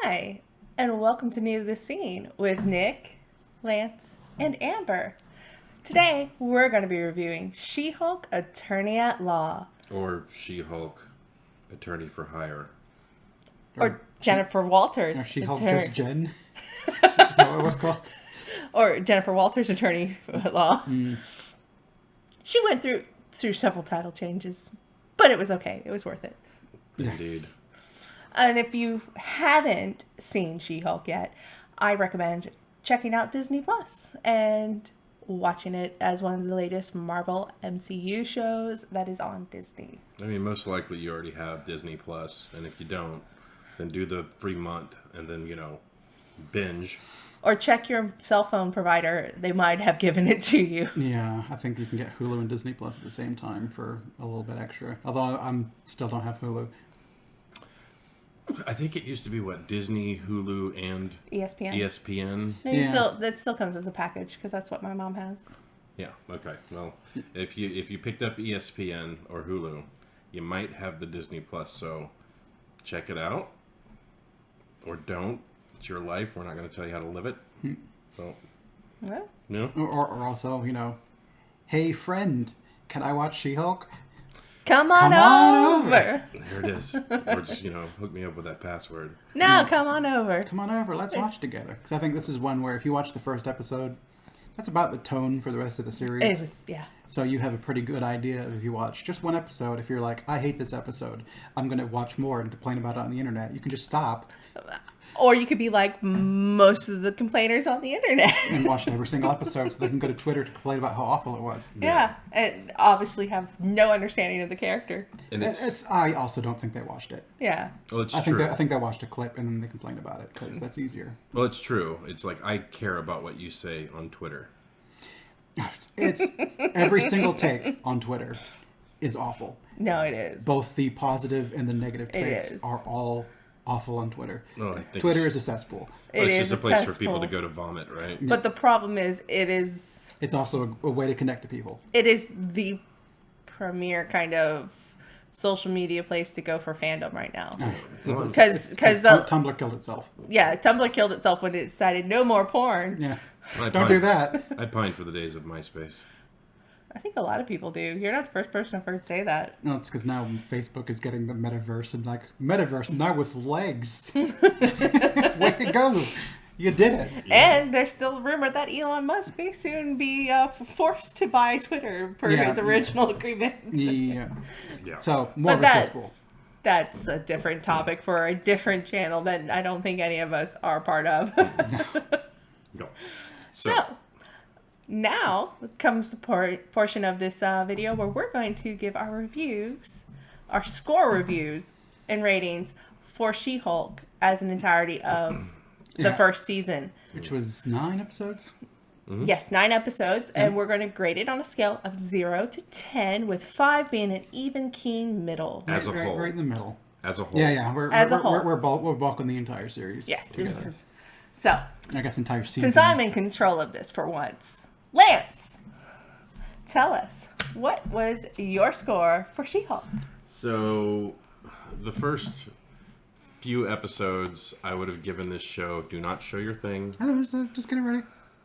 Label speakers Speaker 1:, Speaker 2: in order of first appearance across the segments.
Speaker 1: Hi, and welcome to New to the Scene with Nick, Lance, and Amber. Today, we're going to be reviewing She-Hulk Attorney at Law.
Speaker 2: Or She-Hulk Attorney for Hire.
Speaker 1: Or Jennifer Walters.
Speaker 3: Or She-Hulk Just Jen. Is that what it was called?
Speaker 1: Or Jennifer Walters Attorney at Law. She went through several title changes, but it was okay. It was worth it.
Speaker 2: Indeed.
Speaker 1: And if you haven't seen She-Hulk yet, I recommend checking out Disney Plus and watching it as one of the latest Marvel MCU shows that is on Disney.
Speaker 2: I mean, most likely you already have Disney Plus, and if you don't, then do the free month and then, binge.
Speaker 1: Or check your cell phone provider. They might have given it to you.
Speaker 3: Yeah, I think you can get Hulu and Disney Plus at the same time for a little bit extra. Although I still don't have Hulu.
Speaker 2: I think it used to be, Disney, Hulu, and
Speaker 1: ESPN.
Speaker 2: ESPN.
Speaker 1: No,
Speaker 3: Yeah.
Speaker 1: that still comes as a package because that's what my mom has.
Speaker 2: Yeah, okay. Well, if you picked up ESPN or Hulu, you might have the Disney Plus, so check it out. Or don't. It's your life. We're not going to tell you how to live it. So,
Speaker 1: Well,
Speaker 2: no.
Speaker 3: Or also, hey friend, can I watch She-Hulk?
Speaker 1: come on over.
Speaker 2: There it is. Or just, hook me up with that password.
Speaker 1: No, come on over.
Speaker 3: Come on over, let's watch together. Because I think this is one where if you watch the first episode, that's about the tone for the rest of the series.
Speaker 1: It was, yeah.
Speaker 3: So you have a pretty good idea of if you watch just one episode. If you're like, I hate this episode, I'm going to watch more and complain about it on the internet, you can just stop
Speaker 1: Or you could be like most of the complainers on the internet.
Speaker 3: and watch every single episode so they can go to Twitter to complain about how awful it was.
Speaker 1: Yeah, and obviously have no understanding of the character.
Speaker 2: And
Speaker 3: I also don't think they watched it.
Speaker 1: Yeah.
Speaker 2: well, it's
Speaker 3: I think
Speaker 2: true.
Speaker 3: I think they watched a clip and then they complained about it because that's easier.
Speaker 2: Well, it's true. It's like I care about what you say on Twitter.
Speaker 3: It's every single take on Twitter is awful.
Speaker 1: No, it is.
Speaker 3: Both the positive and the negative
Speaker 1: It
Speaker 3: takes
Speaker 1: is.
Speaker 3: are all awful on Twitter.
Speaker 2: No, I think
Speaker 3: Twitter is a cesspool.
Speaker 1: It
Speaker 2: it's
Speaker 1: is
Speaker 2: just a place for
Speaker 1: cesspool.
Speaker 2: people to go to vomit, right?
Speaker 1: But the problem is, it is
Speaker 3: It's also a way to connect to people.
Speaker 1: the premier kind of social media place to go for fandom right now. Because
Speaker 3: Tumblr killed itself.
Speaker 1: yeah, Tumblr killed itself when it decided no more porn.
Speaker 3: Yeah,
Speaker 2: I
Speaker 3: don't
Speaker 2: pine-
Speaker 3: do that.
Speaker 2: I pine for the days of MySpace.
Speaker 1: I think a lot of people do. You're not the first person I've heard say that.
Speaker 3: No, it's because now Facebook is getting the metaverse and metaverse now with legs. Way to go! You did it.
Speaker 1: And there's still a rumor that Elon Musk may soon be forced to buy Twitter per
Speaker 3: Yeah.
Speaker 1: his original agreement.
Speaker 3: Yeah.
Speaker 2: Yeah.
Speaker 3: So more
Speaker 1: But
Speaker 3: of a cesspool.
Speaker 1: that's a different topic for a different channel that I don't think any of us are part of.
Speaker 2: No.
Speaker 1: So, now comes the portion of this video where we're going to give our reviews, our score reviews and ratings for She-Hulk as an entirety of the
Speaker 3: Yeah.
Speaker 1: first season.
Speaker 3: Which was 9 episodes?
Speaker 1: Yes, 9 episodes, and we're going to grade it on a scale of 0 to 10, with 5 being an even keen middle.
Speaker 2: As a whole.
Speaker 3: Right in the middle.
Speaker 2: As a whole.
Speaker 3: Yeah.
Speaker 1: As a whole.
Speaker 3: We're bulking the entire series.
Speaker 1: Yes.
Speaker 3: together.
Speaker 1: So,
Speaker 3: I guess entire season.
Speaker 1: since I'm in control of this for once, Lance, tell us, what was your score for She-Hulk?
Speaker 2: So, the first few episodes, I would have given this show, do not show your thing.
Speaker 3: I don't know, just get it ready.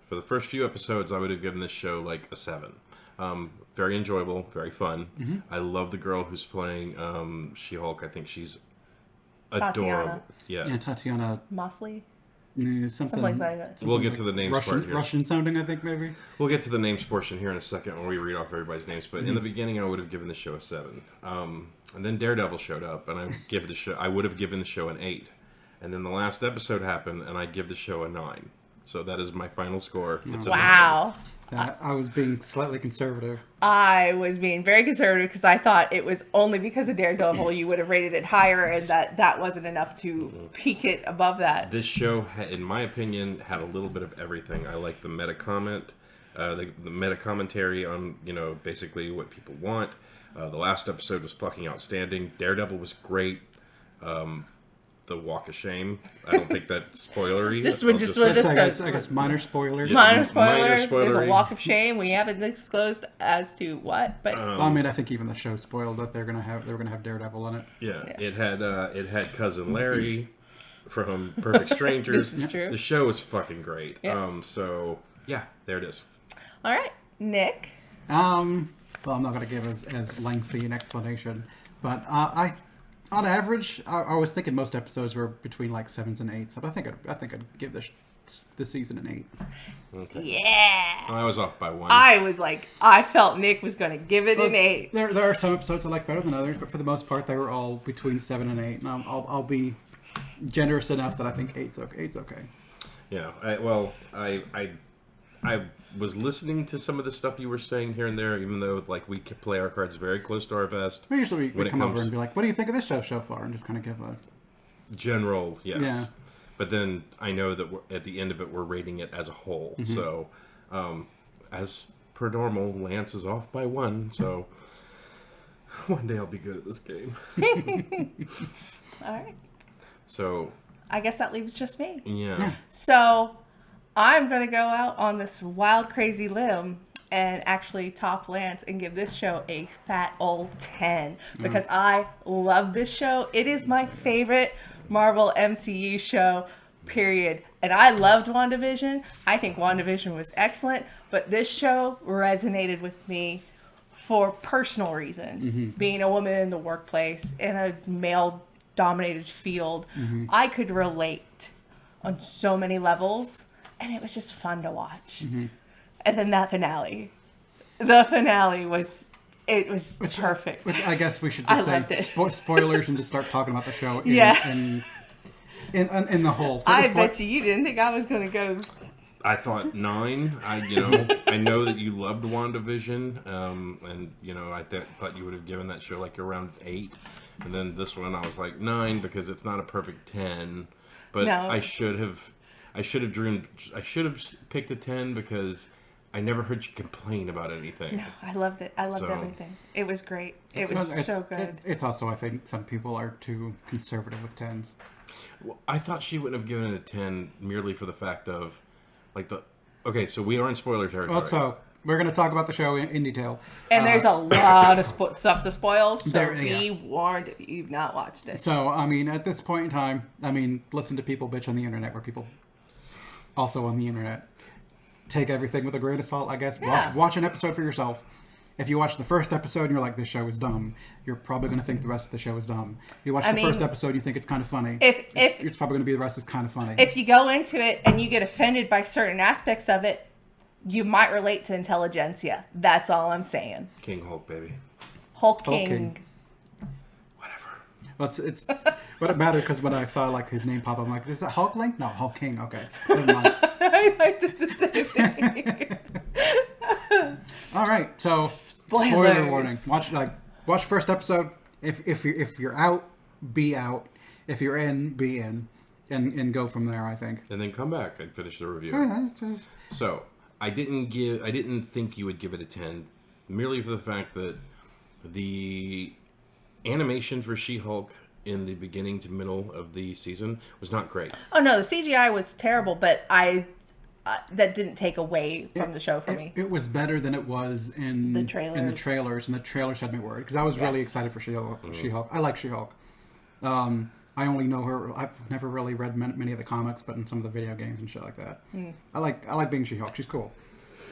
Speaker 2: For the first few episodes, I would have given this show like a 7. Very enjoyable, very fun.
Speaker 3: Mm-hmm.
Speaker 2: I love the girl who's playing She-Hulk. I think she's
Speaker 1: Tatiana.
Speaker 2: adorable.
Speaker 3: Yeah, Tatiana,
Speaker 1: Mosley?
Speaker 3: something
Speaker 1: Something like that.
Speaker 2: We'll get to the names
Speaker 3: Russian,
Speaker 2: part here.
Speaker 3: Russian sounding, I think, maybe.
Speaker 2: We'll get to the names portion here in a second when we read off everybody's names. But
Speaker 3: Mm-hmm.
Speaker 2: in the beginning, I would have given the show a 7. And then Daredevil showed up, and I would have given the show an 8. And then the last episode happened, and I give the show a 9. So that is my final score. It's a 9.
Speaker 1: Wow.
Speaker 3: I was being slightly conservative.
Speaker 1: I was being very conservative because I thought it was only because of Daredevil you would have rated it higher, and that wasn't enough to peak it above that.
Speaker 2: This show, in my opinion, had a little bit of everything. I like the meta comment, the meta commentary on, basically what people want. The last episode was fucking outstanding. Daredevil was great. The Walk of Shame. I don't think that's spoilery.
Speaker 1: Just
Speaker 2: I'll
Speaker 1: just-
Speaker 3: I guess minor spoilers.
Speaker 2: Yeah.
Speaker 1: Minor
Speaker 2: Minor
Speaker 1: spoiler. There's a
Speaker 2: spoilery.
Speaker 1: walk of shame. We haven't disclosed as to what, but
Speaker 3: Well, I mean, I think even the show spoiled that they were gonna have Daredevil in it.
Speaker 2: Yeah, it had cousin Larry from Perfect Strangers.
Speaker 1: This is true.
Speaker 2: The show is fucking great.
Speaker 1: Yes.
Speaker 2: So yeah, there it is.
Speaker 1: All right, Nick.
Speaker 3: Well, I'm not going to give as lengthy an explanation, but on average, I was thinking most episodes were between like 7s and 8s, but I think I'd give this season an 8.
Speaker 2: Okay.
Speaker 1: Yeah.
Speaker 2: I was off by 1.
Speaker 1: I felt Nick was going to give it an 8.
Speaker 3: There are some episodes I like better than others, but for the most part, they were all between 7 and 8. And I'll be generous enough that I think 8's okay. 8's okay.
Speaker 2: Yeah. I was listening to some of the stuff you were saying here and there, even though like we play our cards very close to our vest.
Speaker 3: We usually
Speaker 2: When it
Speaker 3: come over
Speaker 2: comes-
Speaker 3: and be like, "What do you think of this show so far?" and just kind of give a
Speaker 2: General, yes.
Speaker 3: Yeah.
Speaker 2: But then I know that at the end of it, we're rating it as a whole.
Speaker 3: Mm-hmm.
Speaker 2: So, as per normal, Lance is off by 1. So, one day I'll be good at this game.
Speaker 1: All right.
Speaker 2: So,
Speaker 1: I guess that leaves just me.
Speaker 2: yeah.
Speaker 1: So I'm going to go out on this wild, crazy limb and actually top Lance and give this show a fat old 10 because I love this show. It is my favorite Marvel MCU show, period. And I loved WandaVision. I think WandaVision was excellent, but this show resonated with me for personal reasons. Being a woman in the workplace in a male-dominated field, I could relate on so many levels, and it was just fun to watch. And then that finale. The finale was perfect.
Speaker 3: Which I guess we should
Speaker 1: I
Speaker 3: just say
Speaker 1: loved it.
Speaker 3: spoilers and just start talking about the show.
Speaker 1: Yeah.
Speaker 3: In the whole. So
Speaker 1: I
Speaker 3: this point-
Speaker 1: bet you didn't think I was going to go.
Speaker 2: I thought 9. I know that you loved WandaVision, and I thought you would have given that show like around 8, and then this one I was like 9 because it's not a perfect 10, but
Speaker 1: No.
Speaker 2: I should have picked a 10 because I never heard you complain about anything.
Speaker 1: No, I loved it. I loved
Speaker 2: So-
Speaker 1: everything. It was great. It was
Speaker 3: Well,
Speaker 1: so good.
Speaker 3: It's also, I think, some people are too conservative with 10s.
Speaker 2: Well, I thought she wouldn't have given it a 10 merely for the fact of okay, so we are in spoiler territory.
Speaker 3: Well, so we're going to talk about the show in detail.
Speaker 1: And there's a lot of stuff to spoil, so
Speaker 3: There-
Speaker 1: be
Speaker 3: yeah.
Speaker 1: warned if you've not watched it.
Speaker 3: So, I mean, at this point in time, listen to people bitch on the internet, where people also on the internet take everything with a grain of salt, I guess.
Speaker 1: Yeah.
Speaker 3: Watch an episode for yourself. If you watch the first episode and you're like, this show is dumb, you're probably going to think the rest of the show is dumb. If you watch the first episode and you think it's kind of funny, it's probably going to be the rest is kind of funny.
Speaker 1: If you go into it and you get offended by certain aspects of it, you might relate to intelligentsia. That's all I'm saying.
Speaker 2: King Hulk, baby.
Speaker 1: Hulk
Speaker 3: King.
Speaker 1: King.
Speaker 2: Whatever.
Speaker 3: Well, it's but it mattered because when I saw like his name pop up, I'm like, is that Hulk Link? No, Hulk King. Okay. Never mind.
Speaker 1: I did the same thing.
Speaker 3: All right, so
Speaker 1: Spoilers.
Speaker 3: spoiler warning. Watch first episode. If you're out, be out. If you're in, be in, and go from there. I think.
Speaker 2: And then come back and finish the review.
Speaker 3: Yeah,
Speaker 2: So, I didn't think you would give it a 10, merely for the fact that the animation for She-Hulk in the beginning to middle of the season was not great.
Speaker 1: Oh no, the CGI was terrible, but that didn't take away from the show for me.
Speaker 3: It was better than it was in
Speaker 1: The trailers.
Speaker 3: and the trailers had me worried because I was really
Speaker 1: Yes.
Speaker 3: excited for She-Hulk. I like She-Hulk. I only know her. I've never really read many of the comics, but in some of the video games and shit like that. I like being She-Hulk. She's cool.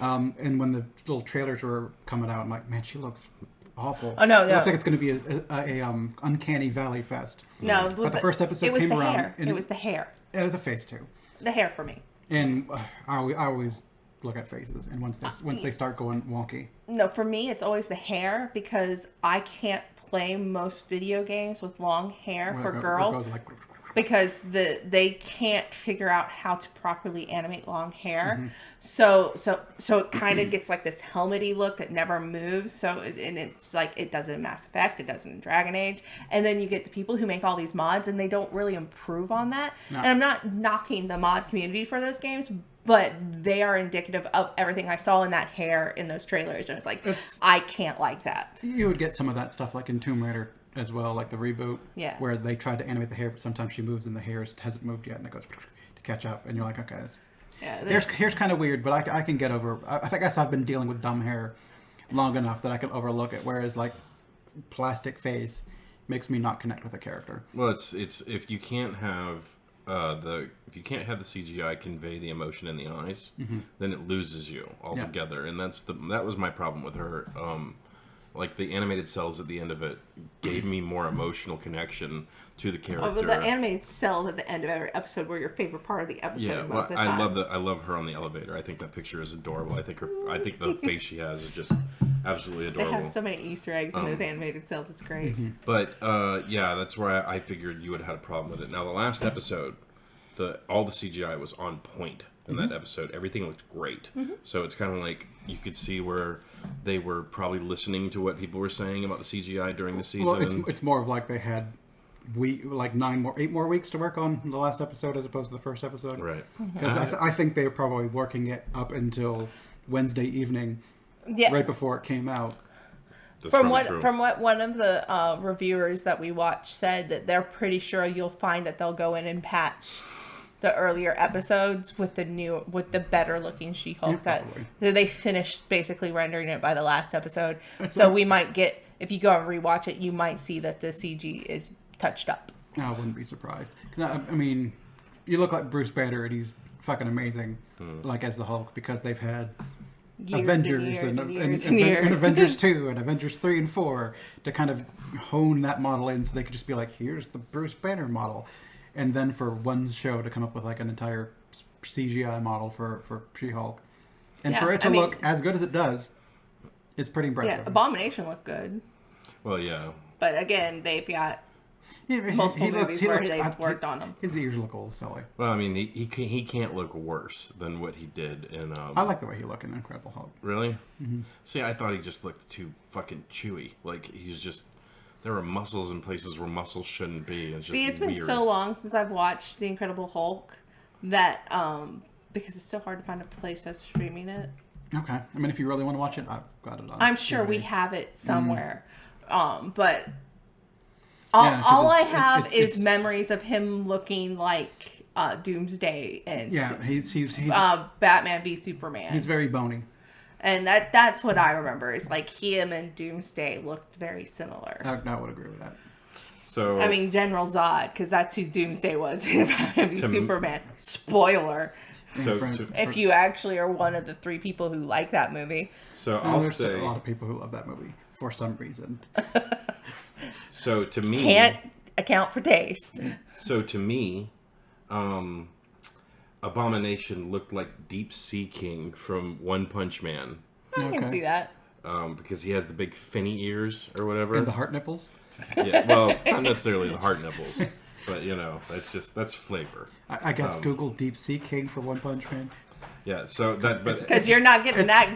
Speaker 3: And when the little trailers were coming out, I'm like, man, she looks awful.
Speaker 1: Oh, no,
Speaker 3: It
Speaker 1: no.
Speaker 3: looks like it's going to be a uncanny valley fest.
Speaker 1: No,
Speaker 3: But the first episode
Speaker 1: it was
Speaker 3: came
Speaker 1: the
Speaker 3: around.
Speaker 1: hair.
Speaker 3: And
Speaker 1: It was the hair.
Speaker 3: the face too.
Speaker 1: The hair for me.
Speaker 3: And I always look at faces, and once they start going wonky.
Speaker 1: No, for me, it's always the hair because I can't play most video games with long hair for girls
Speaker 3: Like,
Speaker 1: because they can't figure out how to properly animate long hair. So it kind of gets like this helmety look that never moves. So and it's like it does it in Mass Effect, it does it in Dragon Age, and then you get the people who make all these mods and they don't really improve on that.
Speaker 3: No.
Speaker 1: And I'm not knocking the mod community for those games, but they are indicative of everything I saw in that hair in those trailers. And it's like I can't like that.
Speaker 3: you would get some of that stuff like in Tomb Raider as well, like the reboot,
Speaker 1: Yeah.
Speaker 3: where they tried to animate the hair, but sometimes she moves and the hair hasn't moved yet, and it goes to catch up, and you're like, okay, hair's kind of weird, but I can get over. I guess I've been dealing with dumb hair long enough that I can overlook it. Whereas like plastic face makes me not connect with a character.
Speaker 2: Well, it's if you can't have if you can't have the CGI convey the emotion in the eyes, then it loses you altogether. And that was my problem with her. Like the animated cells at the end of it gave me more emotional connection to the character.
Speaker 1: Oh, but the animated cells at the end of every episode were your favorite part of the episode most of the time.
Speaker 2: I love her on the elevator. I think that picture is adorable. I think the face she has is just absolutely adorable.
Speaker 1: They have so many Easter eggs in those animated cells. It's great.
Speaker 2: But yeah, that's where I figured you would have had a problem with it. Now the last episode, all the CGI was on point in that episode. Everything looked great. So it's kind of like you could see where they were probably listening to what people were saying about the CGI during the season.
Speaker 3: Well, it's more of like they had 8 more weeks to work on the last episode as opposed to the first episode.
Speaker 2: Right.
Speaker 3: Because I think they were probably working it up until Wednesday evening, right before it came out.
Speaker 1: From what one of the reviewers that we watched said, that they're pretty sure you'll find that they'll go in and patch the earlier episodes with the better looking She-Hulk that they finished basically rendering it by the last episode. So we might get, if you go and rewatch it, you might see that the CG is touched up.
Speaker 3: I wouldn't be surprised. 'Cause I mean, you look like Bruce Banner and he's fucking amazing, like as the Hulk, because they've had Avengers and Avengers 2 and Avengers 3 and 4 to kind of hone that model in so they could just be like, here's the Bruce Banner model. And then for one show to come up with like an entire CGI model for She-Hulk. And for it to look as good as it does, it's pretty impressive.
Speaker 1: Yeah, Abomination looked good.
Speaker 2: Well, yeah.
Speaker 1: But again, they've got multiple movies where they've worked on them.
Speaker 3: His ears look a little silly.
Speaker 2: Well, I mean, he can't look worse than what he did in...
Speaker 3: I like the way he looked in Incredible Hulk.
Speaker 2: Really? Mm-hmm. See, I thought he just looked too fucking chewy. Like, he's just... There are muscles in places where muscles shouldn't be.
Speaker 1: It's been so long since I've watched The Incredible Hulk that, because it's so hard to find a place that's streaming it.
Speaker 3: Okay. I mean, if you really want to watch it, I've got it on
Speaker 1: I'm sure we have it somewhere. But all I have is memories of him looking like Doomsday and
Speaker 3: he's
Speaker 1: Batman v Superman.
Speaker 3: He's very bony.
Speaker 1: And that's what I remember, is like him and Doomsday looked very similar.
Speaker 3: I would agree with that.
Speaker 2: So
Speaker 1: I mean, General Zod, because that's who Doomsday was in Batman v Superman. Spoiler. If you actually are one of the 3 people who like that movie.
Speaker 2: So I'll
Speaker 3: there's
Speaker 2: say
Speaker 3: a lot of people who love that movie for some reason.
Speaker 2: So to me,
Speaker 1: can't account for taste.
Speaker 2: So to me, Abomination looked like Deep Sea King from One Punch Man.
Speaker 1: I can see that.
Speaker 2: Because he has the big finny ears or whatever.
Speaker 3: And the heart nipples?
Speaker 2: Yeah, well, not necessarily the heart nipples. But, that's flavor.
Speaker 3: I guess Google Deep Sea King for One Punch Man.
Speaker 2: Yeah, so that...
Speaker 1: Because you're not getting that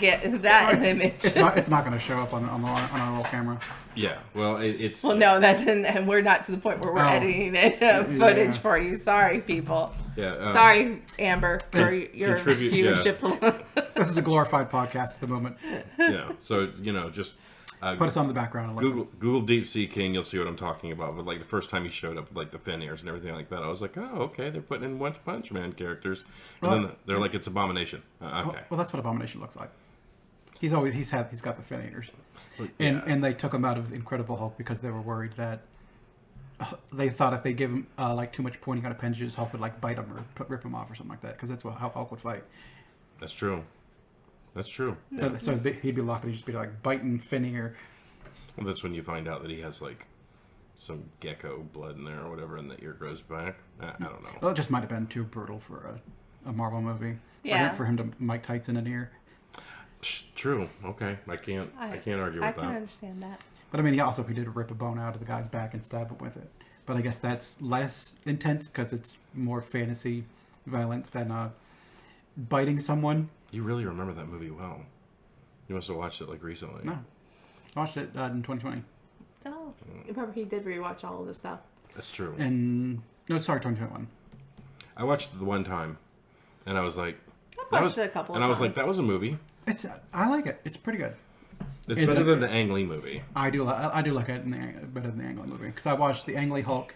Speaker 1: image.
Speaker 3: It's not going to show up on our little camera.
Speaker 2: Yeah, well, it's...
Speaker 1: Well, no, and we're not to the point where we're editing it footage for you. Sorry, people.
Speaker 2: Yeah.
Speaker 1: Sorry, Amber, for your viewership.
Speaker 3: This is a glorified podcast at the moment.
Speaker 2: Yeah, so, just...
Speaker 3: Put us on the background. And
Speaker 2: Google Deep Sea King, you'll see what I'm talking about. But, like, the first time he showed up with, like, the fin ears and everything like that, I was like, oh, okay, they're putting in One Punch Man characters. And then they're like, it's Abomination. Okay.
Speaker 3: Well, that's what Abomination looks like. He's got the fin eaters.
Speaker 2: Yeah.
Speaker 3: And they took him out of Incredible Hulk because they were worried that they thought if they give him like too much pointing on appendages, Hulk would like bite him or rip him off or something like that, because that's how Hulk would fight.
Speaker 2: That's true.
Speaker 3: So he'd be locked and he'd just be like biting fin ear.
Speaker 2: Well, that's when you find out that he has like some gecko blood in there or whatever, and the ear grows back. I don't know.
Speaker 3: Well, it just might have been too brutal for a Marvel movie.
Speaker 1: Yeah.
Speaker 3: For him to Mike Tyson an ear.
Speaker 2: True. Okay. I can't argue with that.
Speaker 1: I can understand that.
Speaker 3: But I mean, he did rip a bone out of the guy's back and stab him with it. But I guess that's less intense because it's more fantasy violence than biting someone.
Speaker 2: You really remember that movie well. You must have watched it like recently.
Speaker 3: No. I watched it in 2020.
Speaker 1: Oh, remember he did rewatch all of this stuff.
Speaker 2: That's true.
Speaker 3: 2021.
Speaker 2: I watched it the one time, and I was like...
Speaker 1: I've watched it a couple of times.
Speaker 2: And I was like, that was a movie.
Speaker 3: I like it. It's pretty good.
Speaker 2: It's better than the Ang Lee movie.
Speaker 3: I do like it better than the Ang Lee movie, because I watched the Ang Lee Hulk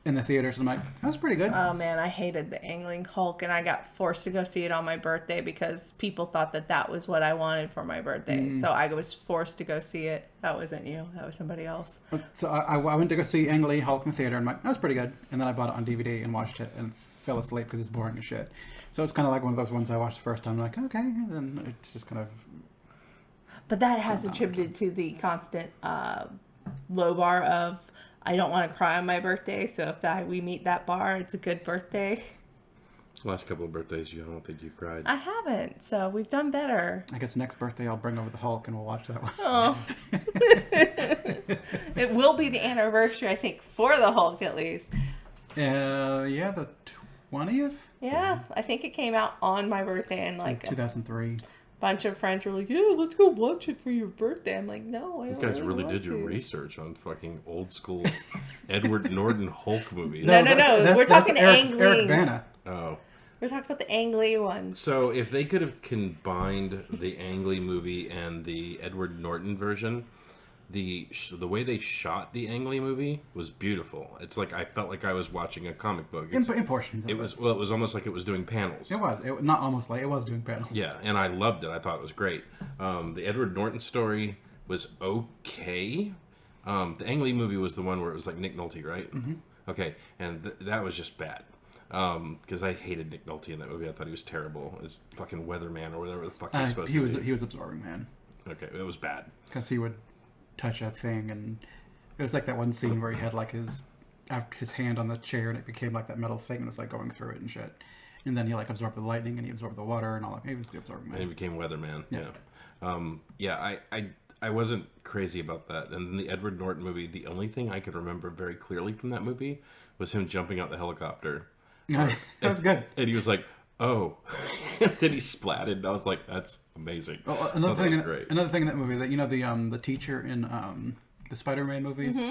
Speaker 3: in the theaters. And I'm like, that was pretty good.
Speaker 1: Oh man, I hated the Angling Hulk, and I got forced to go see it on my birthday because people thought that was what I wanted for my birthday. So I was forced to go see it. That wasn't you. That was somebody else.
Speaker 3: So I went to go see Ang Lee Hulk in the theater, and I'm like, that was pretty good. And then I bought it on DVD and watched it and fell asleep because it's boring as shit. So it's kind of like one of those ones I watched the first time, like, okay, and then it's just kind of...
Speaker 1: But that has attributed to the constant low bar of, I don't want to cry on my birthday, so if we meet that bar, it's a good birthday.
Speaker 2: Last couple of birthdays, I don't think you cried.
Speaker 1: I haven't, so we've done better.
Speaker 3: I guess next birthday I'll bring over the Hulk and we'll watch that one.
Speaker 1: Oh. It will be the anniversary, I think, for the Hulk at least.
Speaker 3: Yeah, the 20th?
Speaker 1: Yeah, I think it came out on my birthday, and like
Speaker 3: 2003.
Speaker 1: bunch of friends were like, yeah, let's go watch it for your birthday. I'm like, no, I don't
Speaker 2: You guys
Speaker 1: really
Speaker 2: really
Speaker 1: want
Speaker 2: did your
Speaker 1: to.
Speaker 2: research on fucking old school Edward Norton Hulk movies.
Speaker 1: No. We're talking Ang
Speaker 3: Eric
Speaker 1: Lee.
Speaker 3: Bana.
Speaker 2: Oh.
Speaker 1: We're talking about the Ang Lee one.
Speaker 2: So if they could have combined the Ang Lee movie and the Edward Norton version, the way they shot the Ang Lee movie was beautiful. It's like I felt like I was watching a comic book.
Speaker 3: In portions.
Speaker 2: It was almost like it was doing panels.
Speaker 3: It was. Not almost like it was doing panels.
Speaker 2: Yeah, and I loved it. I thought it was great. The Edward Norton story was okay. The Ang Lee movie was the one where it was like Nick Nolte, right? Mm-hmm. Okay, and that was just bad. Because I hated Nick Nolte in that movie. I thought he was terrible. As fucking weatherman or whatever the fuck he's supposed to be.
Speaker 3: He was absorbing, man.
Speaker 2: Okay, it was bad.
Speaker 3: Because he would touch that thing, and it was like that one scene where he had like his hand on the chair, and it became like that metal thing, and it was like going through it and shit. And then he like absorbed the lightning, and he absorbed the water, and all that. He was the absorbing man.
Speaker 2: And he became weatherman.
Speaker 3: Yeah.
Speaker 2: I wasn't crazy about that. And then the Edward Norton movie, the only thing I could remember very clearly from that movie was him jumping out the helicopter.
Speaker 3: That was good.
Speaker 2: And he was like, oh. And then he splatted, and I was like, that's amazing.
Speaker 3: Well,
Speaker 2: That was great.
Speaker 3: another thing in that movie, that the teacher in the Spider-Man movies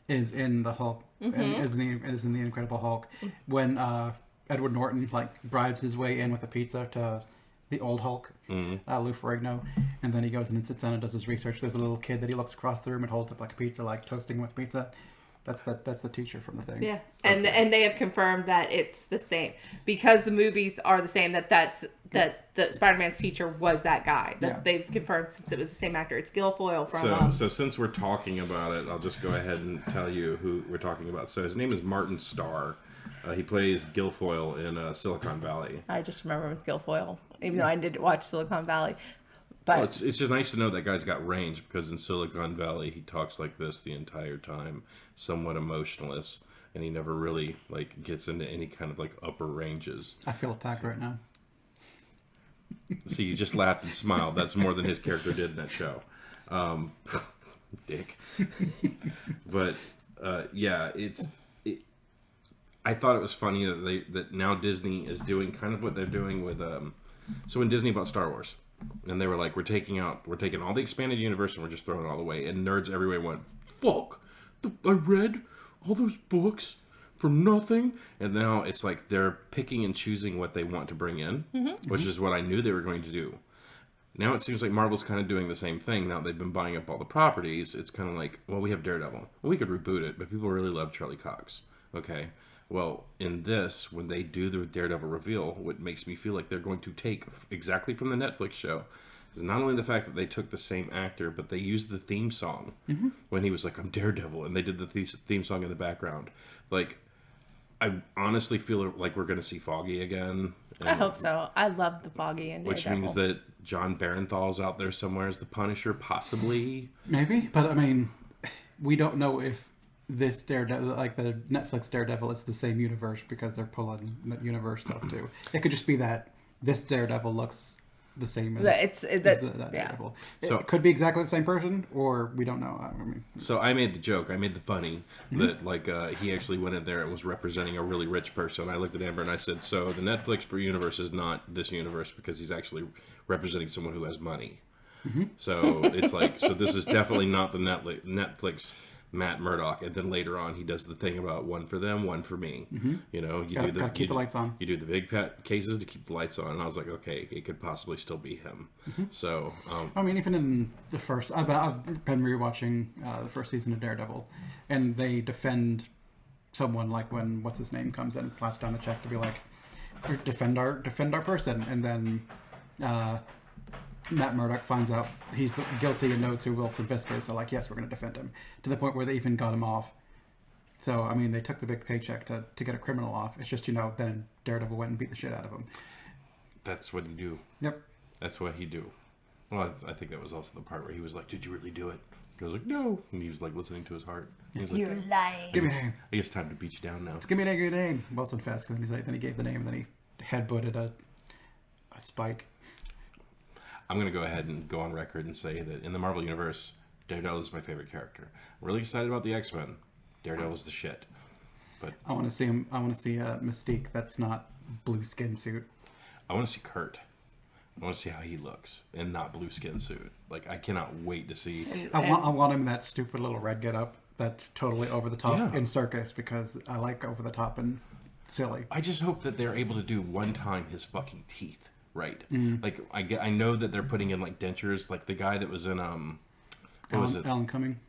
Speaker 3: is in the Hulk, and is in the Incredible Hulk. When Edward Norton like bribes his way in with a pizza to the old Hulk, Lou Ferrigno, and then he goes in and sits down and does his research. There's a little kid that he looks across the room and holds up like a pizza, like toasting with pizza. That's the teacher from the thing.
Speaker 1: Yeah, and they have confirmed that it's the same because the movies are the same. That the Spider-Man's teacher was that guy. They've confirmed since it was the same actor. It's Guilfoyle from.
Speaker 2: So since we're talking about it, I'll just go ahead and tell you who we're talking about. So his name is Martin Starr. He plays Guilfoyle in Silicon Valley.
Speaker 1: I just remember it was Guilfoyle, even though I didn't watch Silicon Valley. But
Speaker 2: It's just nice to know that guy's got range, because in Silicon Valley he talks like this the entire time, somewhat emotionless, and he never really like gets into any kind of like upper ranges.
Speaker 3: I feel attacked right now.
Speaker 2: See, you just laughed and smiled. That's more than his character did in that show. Dick. But yeah, I thought it was funny that now Disney is doing kind of what they're doing with so when Disney bought Star Wars, and they were like, we're taking all the expanded universe and we're just throwing it all away, and nerds everywhere went, fuck, I read all those books for nothing. And now it's like they're picking and choosing what they want to bring in, which is what I knew they were going to do. Now it seems like Marvel's kind of doing the same thing. Now they've been buying up all the properties. It's kind of like, well, we have Daredevil. Well, we could reboot it, but people really love Charlie Cox. Okay. Well, in this, when they do the Daredevil reveal, what makes me feel like they're going to take exactly from the Netflix show is not only the fact that they took the same actor, but they used the theme song when he was like, I'm Daredevil, and they did the theme song in the background. Like, I honestly feel like we're going to see Foggy again.
Speaker 1: I hope so. I love the Foggy and
Speaker 2: Which
Speaker 1: Daredevil.
Speaker 2: means that John Barenthal's out there somewhere as the Punisher, possibly.
Speaker 3: Maybe, but I mean, we don't know if this Daredevil, like the Netflix Daredevil, is the same universe because they're pulling the universe stuff too. It could just be that this Daredevil looks the same as that Daredevil.
Speaker 2: So
Speaker 3: it could be exactly the same person, or we don't know. I mean,
Speaker 2: so I made the joke, I made the funny that like he actually went in there and was representing a really rich person. I looked at Amber and I said, so the Netflix for universe is not this universe because he's actually representing someone who has money. So it's like, so this is definitely not the Netflix Matt Murdock, and then later on he does the thing about one for them, one for me. You know,
Speaker 3: gotta keep the lights on.
Speaker 2: You do the big cases to keep the lights on, and I was like, okay, it could possibly still be him. So,
Speaker 3: I mean, even in the first, I've been rewatching the first season of Daredevil, and they defend someone like when what's his name comes in and slaps down the check to be like, defend our person, and then Matt Murdock finds out he's guilty and knows who Wilson Fisk is, so like, yes, we're going to defend him, to the point where they even got him off. So I mean, they took the big paycheck to get a criminal off. It's just, then Daredevil went and beat the shit out of him.
Speaker 2: That's what you do.
Speaker 3: Yep.
Speaker 2: That's what he do. Well, I think that was also the part where he was like, "Did you really do it?" He was like, "No," and he was like listening to his heart. He was like,
Speaker 1: You're lying.
Speaker 3: Give me a name.
Speaker 2: I guess time to beat you down now.
Speaker 3: Just give me a good name. Wilson Fisk. And then he gave the name, and then he headbutted a spike.
Speaker 2: I'm going to go ahead and go on record and say that in the Marvel Universe, Daredevil is my favorite character. I'm really excited about the X-Men. Daredevil is the shit. But
Speaker 3: I want to see him. I want to see a Mystique that's not blue skin suit.
Speaker 2: I want to see Kurt. I want to see how he looks in not blue skin suit. Like, I cannot wait to see.
Speaker 3: I want him in that stupid little red getup that's totally over the top in circus, because I like over the top and silly.
Speaker 2: I just hope that they're able to do one time his fucking teeth right. Like, I know that they're putting in like dentures, like the guy that was in what was it?
Speaker 3: Alan Cumming.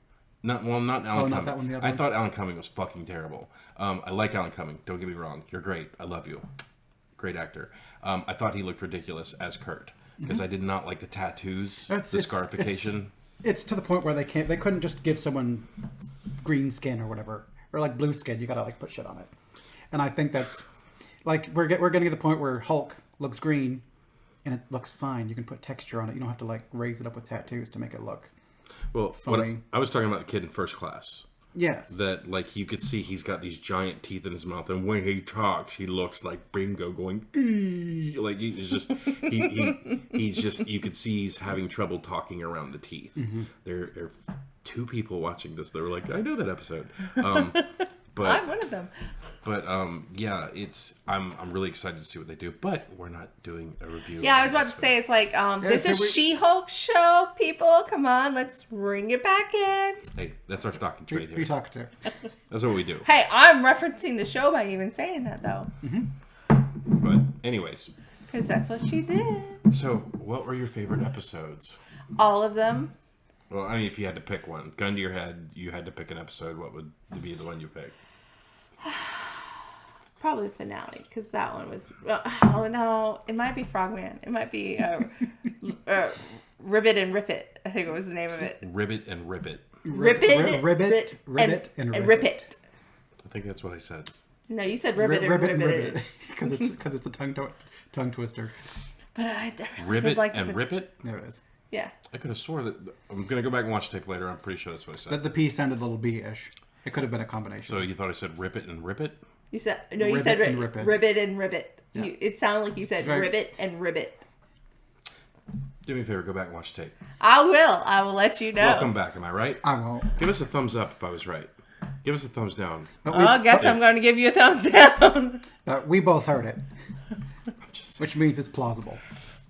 Speaker 2: Not Alan Cumming.
Speaker 3: Not that one. The other
Speaker 2: I
Speaker 3: one.
Speaker 2: thought Alan Cumming was fucking terrible. I like Alan Cumming. Don't get me wrong. You're great. I love you. Great actor. I thought he looked ridiculous as Kurt because I did not like the tattoos, the scarification.
Speaker 3: It's to the point where they couldn't just give someone green skin or whatever, or like blue skin. You gotta like put shit on it. And I think that's like we're getting to the point where Hulk looks green, and it looks fine. You can put texture on it. You don't have to like raise it up with tattoos to make it look.
Speaker 2: Well,
Speaker 3: funny.
Speaker 2: I was talking about the kid in First Class.
Speaker 3: Yes.
Speaker 2: That, like, you could see he's got these giant teeth in his mouth, and when he talks, he looks like Bingo going, ee! Like, he's just, he's just, you could see he's having trouble talking around the teeth. There are two people watching this that were like, I know that episode. But
Speaker 1: I'm one of them.
Speaker 2: But yeah, I'm really excited to see what they do. But we're not doing a review.
Speaker 1: Yeah, I was about to say, it's like this is She-Hulk show. People, come on, let's bring it back in.
Speaker 2: Hey, that's our stock and trade
Speaker 3: Who
Speaker 2: here.
Speaker 3: you talking to?
Speaker 2: That's what we do.
Speaker 1: Hey, I'm referencing the show by even saying that though,
Speaker 2: But anyways,
Speaker 1: because that's what she did.
Speaker 2: so what were your favorite episodes?
Speaker 1: All of them.
Speaker 2: Well, I mean, if you had to pick one, gun to your head, you had to pick an episode, what would be the one you pick?
Speaker 1: Probably the finale, because that one was. Oh no, it might be Frogman. It might be Ribbit and Rip It. I think it was the name of it.
Speaker 2: Ribbit and Ribbit.
Speaker 3: Ribbit and Rip It.
Speaker 2: I think that's what I said.
Speaker 1: No, you said Ribbit and Ribbit.
Speaker 3: Because it's a tongue twister.
Speaker 1: But I
Speaker 2: Ribbit
Speaker 1: did like
Speaker 2: and Rip It?
Speaker 3: There it is.
Speaker 1: Yeah.
Speaker 2: I could have swore that. I'm going to go back and watch tape later. I'm pretty sure that's what I said.
Speaker 3: The P sounded a little B-ish. It could have been a combination.
Speaker 2: So you thought I said Rip It and Rip It?
Speaker 1: You said no. You
Speaker 3: Ribbit
Speaker 1: said
Speaker 3: and Rip It.
Speaker 1: Ribbit and Ribbit.
Speaker 3: Yeah.
Speaker 1: It sounded like you said
Speaker 3: very-
Speaker 1: Ribbit and Ribbit.
Speaker 2: Do me a favor, go back and watch tape.
Speaker 1: I will. I will let you know.
Speaker 2: Welcome back, am I right?
Speaker 3: I won't.
Speaker 2: Give us a thumbs up if I was right. Give us a thumbs down.
Speaker 3: But
Speaker 1: I guess I'm going to give you a thumbs down.
Speaker 3: we both heard it,
Speaker 2: I'm just
Speaker 3: which means it's plausible.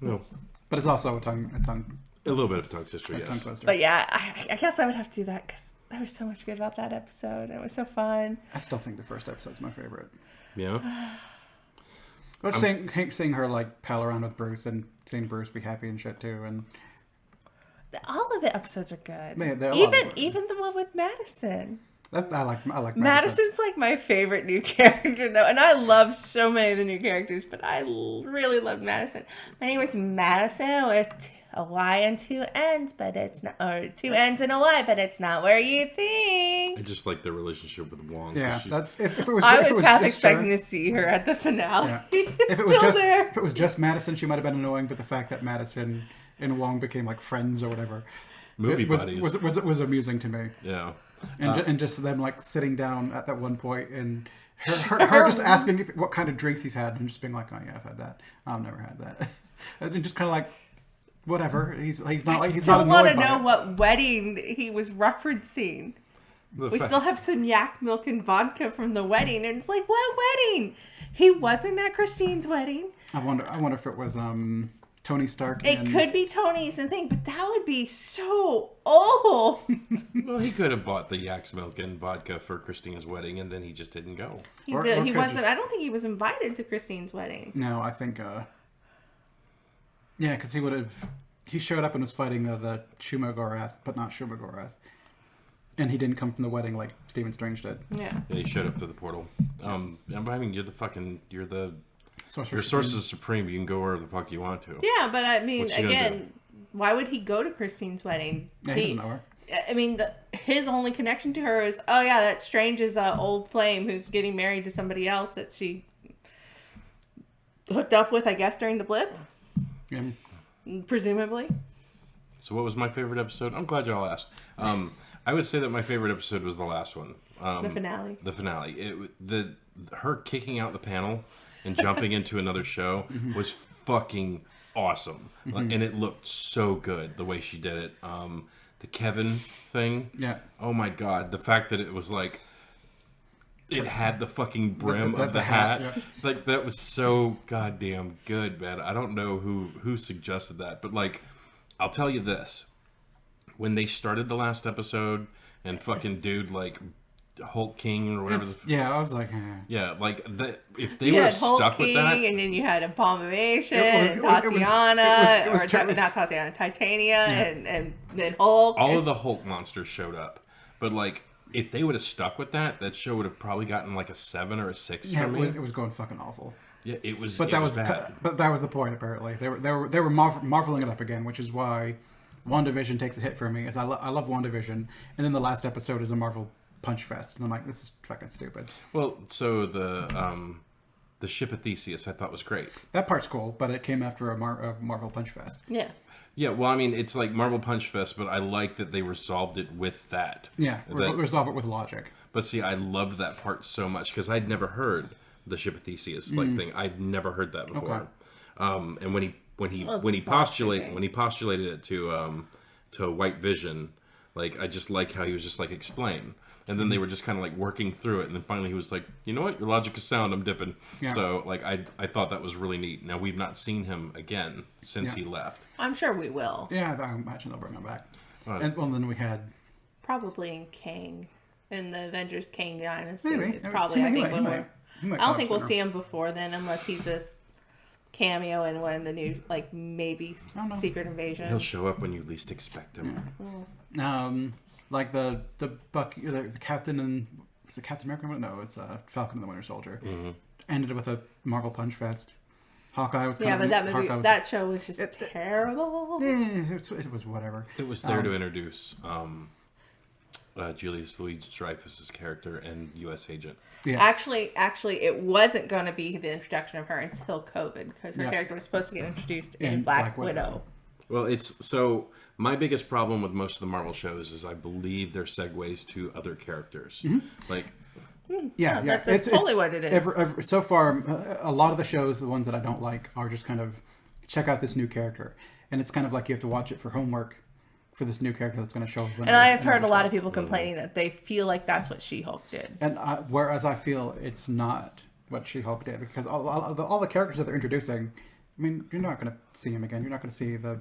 Speaker 2: no,
Speaker 3: But it's also a tongue
Speaker 2: a little bit of tongue twister,
Speaker 3: tongue
Speaker 2: yes.
Speaker 3: twister.
Speaker 1: But yeah, I guess I would have to do that because there was so much good about that episode. It was so fun.
Speaker 3: I still think the first episode's my favorite.
Speaker 2: Yeah.
Speaker 3: But seeing her like pal around with Bruce and seeing Bruce be happy and shit too, and
Speaker 1: All of the episodes are good.
Speaker 3: They're all
Speaker 1: even
Speaker 3: good.
Speaker 1: even the one with Madison.
Speaker 3: I like Madison.
Speaker 1: Madison's like my favorite new character though, and I love so many of the new characters, but I really love Madison. My name is Madison with a Y and two N's, but it's not, or two N's and a Y, but it's not where you think.
Speaker 2: I just like the relationship with Wong.
Speaker 3: Yeah,
Speaker 2: she's-
Speaker 3: that's if it was.
Speaker 1: I
Speaker 3: if it
Speaker 1: was half
Speaker 3: just
Speaker 1: expecting
Speaker 3: her,
Speaker 1: to see her at the finale.
Speaker 3: Yeah.
Speaker 1: It's
Speaker 3: If it was
Speaker 1: still
Speaker 3: just
Speaker 1: there.
Speaker 3: if it was just Madison, she might have been annoying. But the fact that Madison and Wong became like friends or whatever,
Speaker 2: movie
Speaker 3: it was,
Speaker 2: buddies.
Speaker 3: was amusing to me.
Speaker 2: Yeah.
Speaker 3: And just them like sitting down at that one point and her just asking what kind of drinks he's had and just being like, oh yeah, I've had that. I've never had that. And just kind of like, whatever. He's not like he's not
Speaker 1: Still want
Speaker 3: annoyed
Speaker 1: to
Speaker 3: by
Speaker 1: know
Speaker 3: it.
Speaker 1: what wedding he was referencing. We still have some yak milk and vodka from the wedding, and it's like, what wedding? He wasn't at Christine's wedding.
Speaker 3: I wonder if it was Tony Stark.
Speaker 1: It could be Tony's and thing, but that would be so old.
Speaker 2: Well, he could have bought the yak's milk and vodka for Christina's wedding, and then he just didn't go.
Speaker 1: He
Speaker 3: Or
Speaker 1: did. He
Speaker 3: could
Speaker 1: wasn't.
Speaker 3: just-
Speaker 1: I don't think he was invited to Christine's wedding.
Speaker 3: No, I think. Yeah, because he would have. He showed up and was fighting the Shumagorath, but not Shumagorath. And he didn't come from the wedding like Stephen Strange did.
Speaker 1: Yeah.
Speaker 2: Yeah, he showed up through the portal. I mean, you're the
Speaker 3: Sorcerer
Speaker 2: Sorcerer Supreme. You can go wherever the fuck you want to.
Speaker 1: Yeah, but I mean,
Speaker 2: What's she gonna
Speaker 1: again, why would he go to Christine's wedding?
Speaker 3: Yeah, he doesn't know her.
Speaker 1: I mean, his only connection to her is, oh yeah, that Strange's old flame who's getting married to somebody else that she hooked up with, I guess, during the blip,
Speaker 3: Yeah.
Speaker 1: presumably.
Speaker 2: So what was my favorite episode? I'm glad y'all asked. I would say that my favorite episode was the last one.
Speaker 1: The finale.
Speaker 2: The finale. Her kicking out the panel and jumping into another show was fucking awesome. And it looked so good the way she did it. The Kevin thing.
Speaker 3: Yeah.
Speaker 2: Oh my god. The fact that it was like it had the fucking brim of the hat.
Speaker 3: Yeah.
Speaker 2: Like that was so goddamn good, man. I don't know who suggested that, but like I'll tell you this. When they started the last episode and fucking dude like Hulk King or whatever.
Speaker 3: Yeah, I was like,
Speaker 2: Yeah, like that. If they
Speaker 1: You
Speaker 2: would
Speaker 1: had
Speaker 2: have
Speaker 1: Hulk
Speaker 2: stuck
Speaker 1: King,
Speaker 2: with that,
Speaker 1: and then you had Abomination,
Speaker 3: It
Speaker 1: and
Speaker 3: was- it was-
Speaker 1: Tatiana,
Speaker 3: it was- it was-
Speaker 1: not Tatiana, Titania, and then Hulk.
Speaker 2: all of the Hulk monsters showed up. But like, if they would have stuck with that, that show would have probably gotten like a 7 or a 6
Speaker 3: yeah,
Speaker 2: from
Speaker 3: it
Speaker 2: me.
Speaker 3: was going fucking awful.
Speaker 2: Yeah, it was.
Speaker 3: But
Speaker 2: it
Speaker 3: that was
Speaker 2: bad.
Speaker 3: but that was the point. Apparently, they were marveling it up again, which is why WandaVision takes a hit for me. Is I love WandaVision, and then the last episode is a Marvel punch fest, and I'm like, this is fucking stupid.
Speaker 2: Well, so the ship of Theseus I thought was great.
Speaker 3: That part's cool, but it came after a Marvel punch fest.
Speaker 1: Yeah.
Speaker 2: Yeah, well, I mean, it's like Marvel Punch Fest, but I like that they resolved it with that.
Speaker 3: Yeah,
Speaker 2: That-
Speaker 3: resolve it with logic.
Speaker 2: But see, I loved that part so much because I'd never heard the ship of Theseus like thing. I'd never heard that before.
Speaker 3: Okay.
Speaker 2: And when he
Speaker 1: Well,
Speaker 2: when he
Speaker 1: it's a Foster
Speaker 2: postulated
Speaker 1: thing.
Speaker 2: when he postulated it to White Vision, like I just like how he was just like explain, and then they were just kind of like working through it, and then finally he was like, you know what, your logic is sound. I'm dipping.
Speaker 3: Yeah.
Speaker 2: So like I thought that was really neat. Now we've not seen him again since he left.
Speaker 1: I'm sure we will.
Speaker 3: Yeah, I imagine they'll bring him back.
Speaker 2: Right.
Speaker 3: And well, then we had
Speaker 1: Probably in Kang. In the Avengers Kang Dynasty.
Speaker 3: maybe
Speaker 1: It's probably, I think, when we're...
Speaker 3: he might
Speaker 1: I don't
Speaker 3: come
Speaker 1: think
Speaker 3: up
Speaker 1: we'll
Speaker 3: sooner.
Speaker 1: see him before then, unless he's this cameo in one of the new, like, maybe
Speaker 3: don't know.
Speaker 1: Secret Invasion.
Speaker 2: He'll show up when you least expect him.
Speaker 3: Like the Bucky, the Captain and is it Captain America? No, it's Falcon and the Winter Soldier. Ended with a Marvel punch fest. Hawkeye was kind
Speaker 1: Yeah,
Speaker 3: of
Speaker 1: but that movie,
Speaker 3: Hawkeye was,
Speaker 1: that show was just terrible.
Speaker 3: it was whatever.
Speaker 2: It was there to introduce Julius Louis-Dreyfus's character and U.S. Agent.
Speaker 3: Yeah,
Speaker 1: Actually, it wasn't going to be the introduction of her until COVID, because her
Speaker 3: Yeah.
Speaker 1: character was supposed to get introduced
Speaker 3: In
Speaker 1: in Black
Speaker 3: Black Widow.
Speaker 1: Widow.
Speaker 2: Well, it's so my biggest problem with most of the Marvel shows is I believe they're segues to other characters. Like,
Speaker 3: yeah.
Speaker 1: that's totally what it is.
Speaker 3: So far, a lot of the shows, the ones that I don't like, are just kind of check out this new character, and it's kind of like you have to watch it for homework for this new character that's going to show.
Speaker 1: And I have heard a lot of people complaining that they feel like that's what She-Hulk did.
Speaker 3: And whereas I feel it's not what She-Hulk did, because all the characters that they're introducing, I mean, you're not going to see him again. You're not going to see the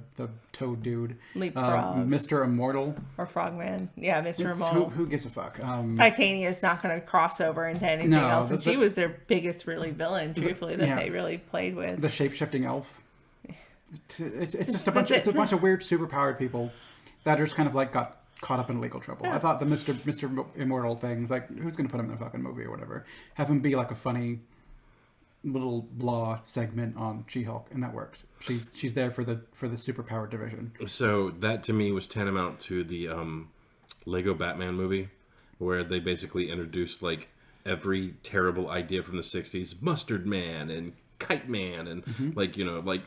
Speaker 3: Toad dude,
Speaker 1: Leapfrog.
Speaker 3: Mr. Immortal.
Speaker 1: Or Frogman. Yeah, Mr.
Speaker 3: It's-
Speaker 1: Immortal.
Speaker 3: who gives a fuck?
Speaker 1: Titania is not going to cross over into anything
Speaker 3: No,
Speaker 1: else. And
Speaker 3: the-
Speaker 1: she was their biggest really villain, truthfully, that
Speaker 3: yeah.
Speaker 1: they really played with.
Speaker 3: The shape-shifting elf. It's just
Speaker 1: just
Speaker 3: a bunch.
Speaker 1: a
Speaker 3: It's a
Speaker 1: bit-
Speaker 3: bunch of weird superpowered people that are just kind of like got caught up in legal trouble. I thought the Mr. Immortal things, like, who's going to put him in a fucking movie or whatever? Have him be like a funny little blah segment on She-Hulk, and that works. She's there for the superpowered division.
Speaker 2: so that to me was tantamount to the Lego Batman movie, where they basically introduced like every terrible idea from the '60s, Mustard Man and Kite Man, and like like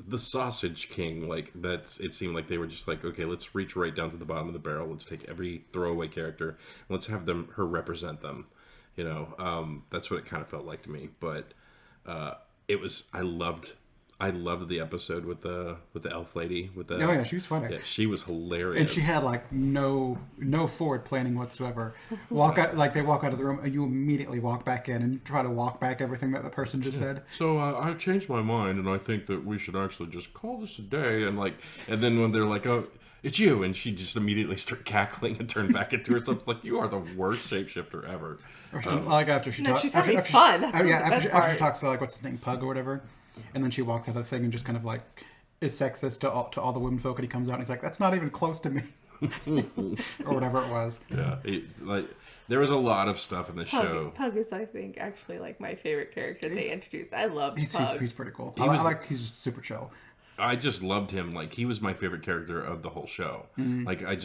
Speaker 2: the Sausage King. Like that's it seemed like they were just like, okay, let's reach right down to the bottom of the barrel. Let's take every throwaway character and let's have her represent them. That's what it kind of felt like to me. But it was I loved the episode with the elf lady with the
Speaker 3: Oh yeah, she was funny.
Speaker 2: yeah, she was hilarious.
Speaker 3: And she had like no forward planning whatsoever. Walk out, like they walk out of the room, and you immediately walk back in and try to walk back everything that the person just said.
Speaker 2: So I changed my mind, and I think that we should actually just call this a day. And then when they're like, "Oh, it's you," and she just immediately started cackling and turned back into herself. Like, you are the worst shapeshifter ever.
Speaker 3: Like after she
Speaker 1: No,
Speaker 3: talks,
Speaker 1: she's having fun. That's the best
Speaker 3: after she
Speaker 1: part.
Speaker 3: talks to like what's his name, Pug or whatever, and then she walks out of the thing and just kind of like is sexist to all the women folk, and he comes out and he's like, "That's not even close to me." or whatever it was.
Speaker 2: Yeah, like there was a lot of stuff in the show.
Speaker 1: Pug is, I think, actually like my favorite character they introduced. I love
Speaker 3: He's
Speaker 1: Pug.
Speaker 3: pretty cool. He's super chill.
Speaker 2: I just loved him. Like he was my favorite character of the whole show. Like I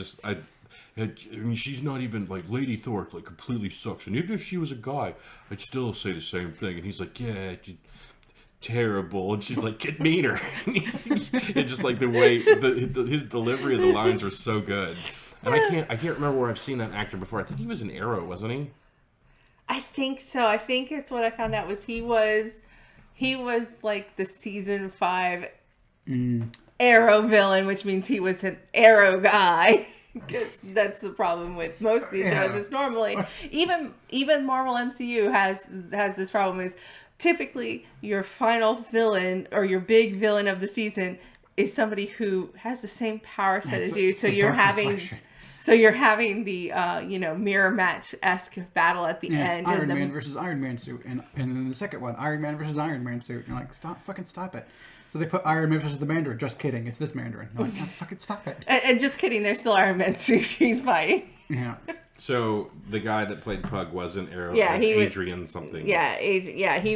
Speaker 2: mean, she's not even like Lady Thor, like completely sucks. And even if she was a guy, I'd still say the same thing. And he's like, yeah, terrible. And she's like, get meaner. It's just like the way his delivery of the lines are so good. And I can't remember where I've seen that actor before. I think he was in Arrow, wasn't he?
Speaker 1: I think so. I think it's what I found out was he was like the season 5 Arrow villain, which means he was an Arrow guy. Because that's the problem with most of these shows. Is normally even Marvel MCU has this problem. Is typically your final villain or your big villain of the season is somebody who has the same power set as you. So you're having the mirror match-esque battle at the end.
Speaker 3: It's Iron Man versus Iron Man suit, and then the second one, Iron Man versus Iron Man suit. And you're like, stop it. So they put Iron Man versus the Mandarin. Just kidding, it's this Mandarin. You're like, no, fucking stop it.
Speaker 1: And just kidding, there's still Iron Man suit he's fighting.
Speaker 3: Yeah.
Speaker 2: So the guy that played Pug was in Arrow.
Speaker 1: Yeah,
Speaker 2: as Adrian something.
Speaker 1: Yeah, he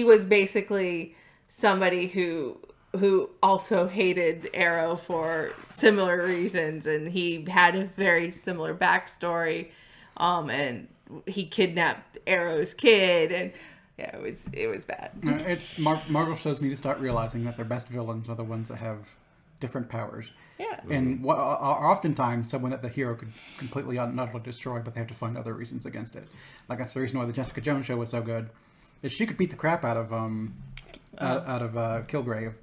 Speaker 1: was basically somebody who also hated Arrow for similar reasons, and he had a very similar backstory, and he kidnapped Arrow's kid, and yeah, it was bad.
Speaker 3: It's Marvel shows need to start realizing that their best villains are the ones that have different powers.
Speaker 1: Yeah.
Speaker 3: And what are oftentimes someone that the hero could completely and utterly destroy, but they have to find other reasons against it. Like that's the reason why the Jessica Jones show was so good. Is she could beat the crap out of Kilgrave,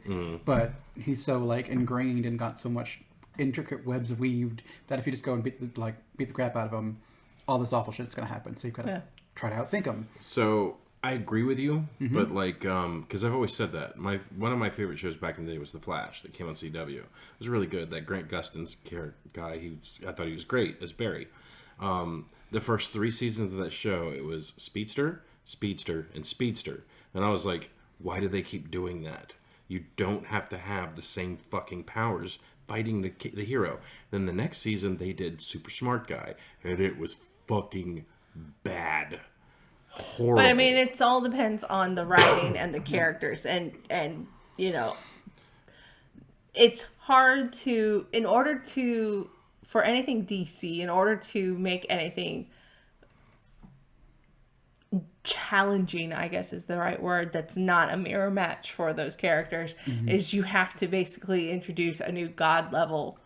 Speaker 3: but he's so like ingrained and got so much intricate webs weaved that if you just go and beat the crap out of him, all this awful shit's gonna happen. So you've got to try to outthink him.
Speaker 2: So I agree with you, but like, because I've always said that one of my favorite shows back in the day was The Flash that came on CW. It was really good. That Grant Gustin's guy, I thought he was great as Barry. The first 3 seasons of that show, it was Speedster, Speedster, and Speedster, and I was like, why do they keep doing that? You don't have to have the same fucking powers fighting the hero. Then the next season they did Super Smart Guy, and it was fucking bad. Horrible.
Speaker 1: But I mean, it all depends on the writing and the characters, and it's hard to, for anything DC, in order to make anything challenging, I guess is the right word, that's not a mirror match for those characters, is you have to basically introduce a new god level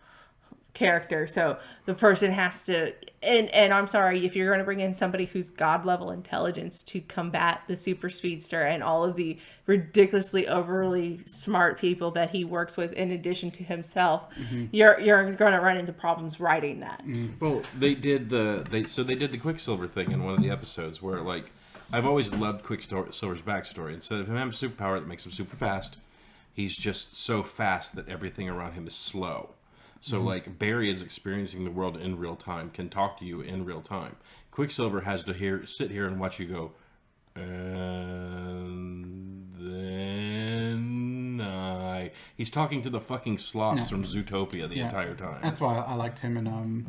Speaker 1: character. So the person has to, and I'm sorry, if you're going to bring in somebody who's god level intelligence to combat the super speedster and all of the ridiculously overly smart people that he works with in addition to himself, you're going to run into problems writing that.
Speaker 2: Well, they did the Quicksilver thing in one of the episodes where, like, I've always loved Quicksilver's backstory. Instead of him having a superpower that makes him super fast, he's just so fast that everything around him is slow. So, like, Barry is experiencing the world in real time, can talk to you in real time. Quicksilver has to sit here and watch you go, and then He's talking to the fucking sloths from Zootopia the entire time.
Speaker 3: That's why I liked him in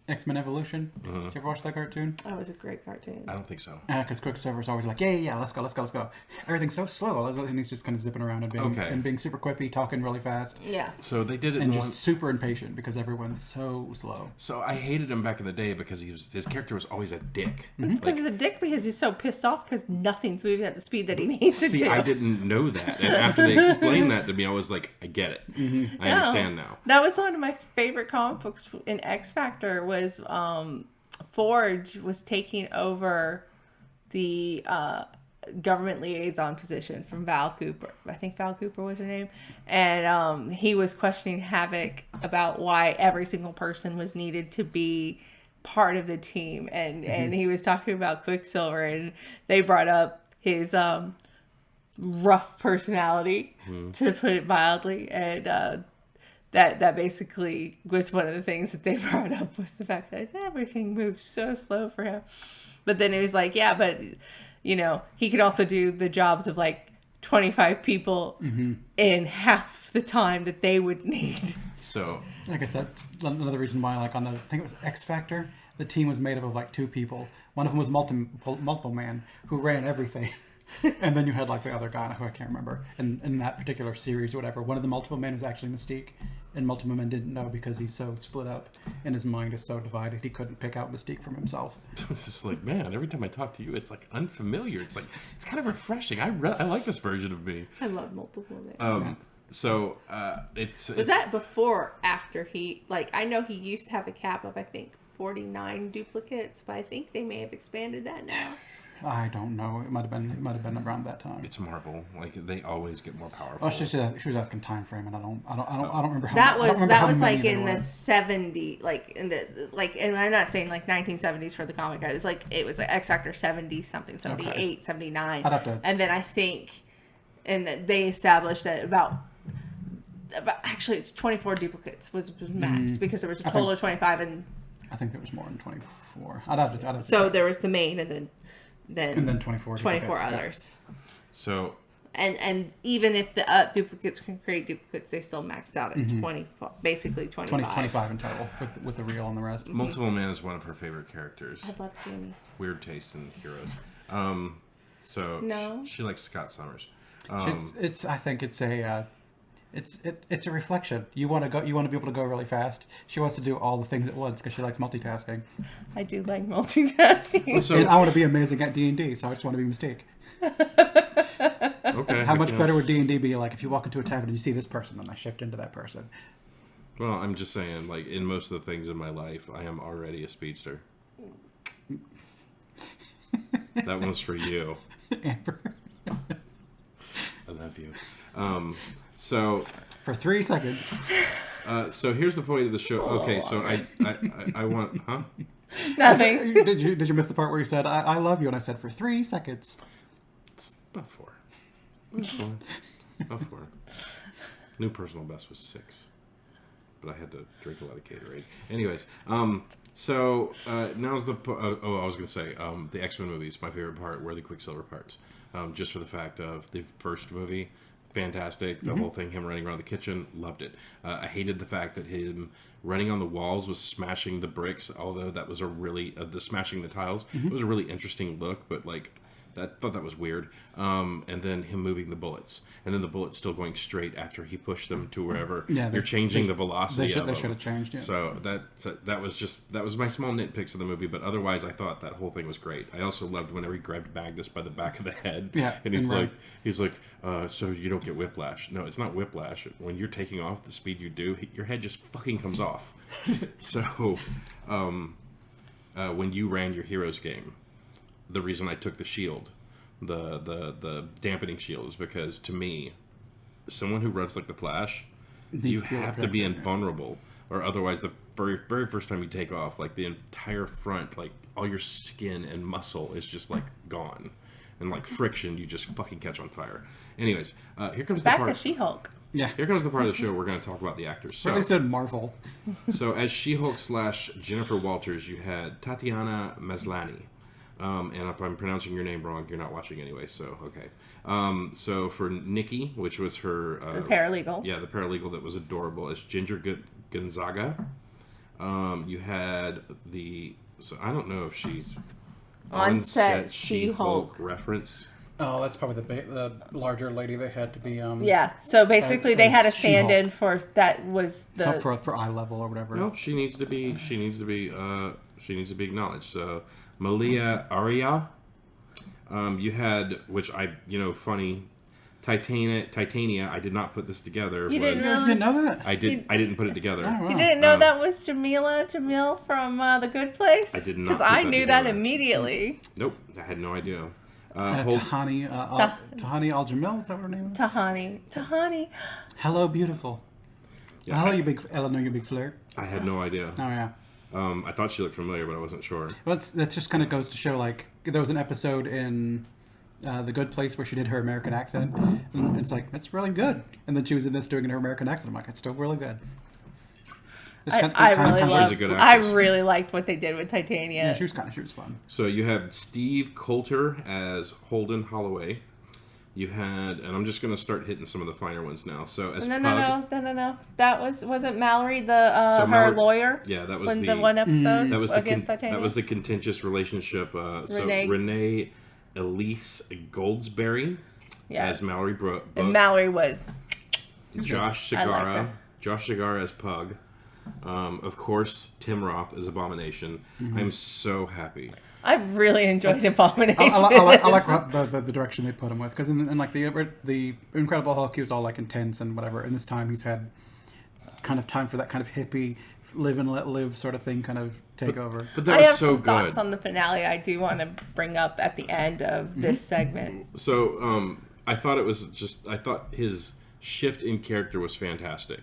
Speaker 3: X-Men Evolution. Did you ever watch that cartoon?
Speaker 1: That was a great cartoon.
Speaker 2: I don't think so.
Speaker 3: Because Quicksilver's always like, yeah, let's go. Everything's so slow. And he's just kind of zipping around and being super quippy, talking really fast.
Speaker 1: Yeah.
Speaker 2: So they did it
Speaker 3: and just super impatient because everyone's so slow.
Speaker 2: So I hated him back in the day because his character was always a dick.
Speaker 1: It's because he's a dick because he's so pissed off because nothing's moving at the speed that he needs it to.
Speaker 2: See, I didn't know that. And after they explained that to me, I was like, I get it. I understand now.
Speaker 1: That was one of my favorite comic books in X Factor was Forge was taking over the government liaison position from Val Cooper. I think Val Cooper was her name. And he was questioning Havoc about why every single person was needed to be part of the team. And he was talking about Quicksilver, and they brought up his rough personality, to put it mildly. And that basically was one of the things that they brought up, was the fact that everything moves so slow for him. But then it was like, yeah, but he could also do the jobs of like 25 people in half the time that they would need.
Speaker 2: So
Speaker 3: Like I said, another reason why, like on the, I think it was X Factor, the team was made up of like 2 people. One of them was multiple man who ran everything, and then you had like the other guy who I can't remember. And in that particular series or whatever, one of the multiple men was actually Mystique, and multiple men didn't know because he's so split up and his mind is so divided he couldn't pick out Mystique from himself.
Speaker 2: it's like, man, every time I talk to you, it's like unfamiliar. It's like it's kind of refreshing. I like this version of me.
Speaker 1: I love multiple men.
Speaker 2: So it's
Speaker 1: Was that before or after he, like, I know he used to have a cap of, I think, 49 duplicates, but I think they may have expanded that now.
Speaker 3: I don't know. It might have been around that time.
Speaker 2: It's Marvel. Like they always get more powerful.
Speaker 3: Oh, she was asking time frame, and I don't remember how.
Speaker 1: That
Speaker 3: I don't
Speaker 1: was
Speaker 3: remember how
Speaker 1: like
Speaker 3: many there
Speaker 1: in the
Speaker 3: were.
Speaker 1: 70s, and I'm not saying like 1970s for the comic. It was like X Factor 70 something, 78,
Speaker 3: Okay.
Speaker 1: 79,
Speaker 3: I'd have to-
Speaker 1: and then I think, and that they established that about actually it's 24 duplicates was max because there was a total of 25, and
Speaker 3: I think there was more than 24. I'd have to
Speaker 1: so there was the main, and then
Speaker 3: 24
Speaker 1: 24
Speaker 3: duplicates, yeah.
Speaker 1: others.
Speaker 2: So
Speaker 1: And even if the duplicates can create duplicates, they still maxed out at 25.
Speaker 3: 25 in total with the reel and the rest.
Speaker 2: Multiple Man is one of her favorite characters.
Speaker 1: I love Jamie.
Speaker 2: Weird taste in heroes. So
Speaker 1: No.
Speaker 2: she likes Scott Summers.
Speaker 3: It's I think it's a it's a reflection. You want to be able to go really fast. She wants to do all the things at once because she likes multitasking.
Speaker 1: I do like multitasking.
Speaker 2: So
Speaker 3: And I want to be amazing at D&D, so I just want to be Mystique.
Speaker 2: okay.
Speaker 3: How much better would D&D be like if you walk into a tavern and you see this person and I shift into that person?
Speaker 2: Well, I'm just saying, like in most of the things in my life, I am already a speedster. That one's for you.
Speaker 3: Amber.
Speaker 2: I love you. So
Speaker 3: For 3 seconds.
Speaker 2: so here's the point of the show. Okay, so I want, huh?
Speaker 1: Nothing.
Speaker 3: Did you miss the part where you said I love you and I said for 3 seconds?
Speaker 2: It's about 4. It's fine. About 4. New personal best was 6, but I had to drink a lot of Gatorade. Anyways, so now's the I was gonna say the X-Men movies. My favorite part were the Quicksilver parts, just for the fact of the first movie. Fantastic. The whole thing, him running around the kitchen, loved it. I hated the fact that him running on the walls was smashing the bricks, although that was a really, the smashing the tiles, it was a really interesting look, but like, thought that was weird. And then him moving the bullets. And then the bullets still going straight after he pushed them to wherever.
Speaker 3: Yeah,
Speaker 2: You're changing the velocity of
Speaker 3: They
Speaker 2: them.
Speaker 3: should have changed, yeah.
Speaker 2: So that was my small nitpicks of the movie, but otherwise I thought that whole thing was great. I also loved whenever he grabbed Magnus by the back of the head.
Speaker 3: Yeah,
Speaker 2: And he's
Speaker 3: and
Speaker 2: like, so you don't get whiplash. No, it's not whiplash. When you're taking off the speed you do, your head just fucking comes off. So, when you ran your Heroes game, the reason I took the shield, the dampening shield, is because to me, someone who runs like the Flash, you
Speaker 3: to be
Speaker 2: have to be invulnerable, or otherwise the very first time you take off, like the entire front, like all your skin and muscle is just like gone, and like friction, you just fucking catch on fire. Anyways, here comes
Speaker 1: Back
Speaker 2: the part.
Speaker 1: to She-Hulk.
Speaker 3: Yeah.
Speaker 2: Here comes the part of the show we're going to talk about the actors.
Speaker 3: Or at least in Marvel.
Speaker 2: So as She-Hulk / Jennifer Walters, you had Tatiana Maslany. And if I'm pronouncing your name wrong, you're not watching anyway, so okay. So for Nikki, which was her...
Speaker 1: The paralegal.
Speaker 2: Yeah, the paralegal that was adorable, as Ginger Gonzaga. You had the... So I don't know if she's...
Speaker 1: On-set She-Hulk
Speaker 2: reference.
Speaker 3: Oh, that's probably the larger lady they had to be.
Speaker 1: Yeah, so basically they had a
Speaker 3: as She-Hulk.
Speaker 1: stand-in for that was the
Speaker 3: Some for eye level or whatever.
Speaker 2: No, she needs to be acknowledged. So Malia Aria, you had, which funny, Titania. I did not put this together.
Speaker 1: You didn't
Speaker 3: You didn't know that?
Speaker 2: I didn't put it together.
Speaker 3: Oh, wow.
Speaker 1: You didn't know that was Jamil from The Good Place?
Speaker 2: I did not
Speaker 1: Because
Speaker 2: put
Speaker 1: I
Speaker 2: that
Speaker 1: knew that
Speaker 2: together.
Speaker 1: immediately.
Speaker 2: Nope, I had no idea.
Speaker 3: Tahani Al Jamil, is that what her name is?
Speaker 1: Tahani.
Speaker 3: Hello, beautiful.
Speaker 2: Yeah,
Speaker 3: Hello, you big flirt.
Speaker 2: I had no idea.
Speaker 3: Oh yeah.
Speaker 2: I thought she looked familiar, but I wasn't sure.
Speaker 3: Well, that just kind of goes to show, like, there was an episode in The Good Place where she did her American accent, and it's like, that's really good. And then she was in this doing her American accent. I'm like, it's still really good. It's
Speaker 1: I really liked what they did with Titania.
Speaker 3: Yeah, she was fun.
Speaker 2: So you have Steve Coulter as Holden Holloway. You had, and I'm just going to start hitting some of the finer ones now. So as
Speaker 1: No.
Speaker 2: Pug,
Speaker 1: That wasn't Mallory the
Speaker 2: So
Speaker 1: her
Speaker 2: Mallory-
Speaker 1: lawyer?
Speaker 2: yeah, that was
Speaker 1: When
Speaker 2: the
Speaker 1: the one episode
Speaker 2: that was
Speaker 1: against Titania?
Speaker 2: that was the contentious relationship.
Speaker 1: Renee.
Speaker 2: Renee Elise Goldsberry
Speaker 1: Yeah.
Speaker 2: as Mallory
Speaker 1: And Mallory was.
Speaker 2: Josh
Speaker 1: I liked
Speaker 2: Segarra.
Speaker 1: her.
Speaker 2: Josh Segarra as Pug. Of course, Tim Roth as Abomination. I'm so happy.
Speaker 1: I really enjoyed Abomination.
Speaker 3: I like the direction they put him with, because in like the Incredible Hulk, he was all like intense and whatever, and this time he's had kind of time for that kind of hippie live and let live sort of thing kind of take over.
Speaker 2: But that
Speaker 1: I
Speaker 2: was
Speaker 1: have
Speaker 2: so
Speaker 1: some
Speaker 2: good.
Speaker 1: thoughts on the finale I do want to bring up at the end of this segment.
Speaker 2: So I thought his shift in character was fantastic.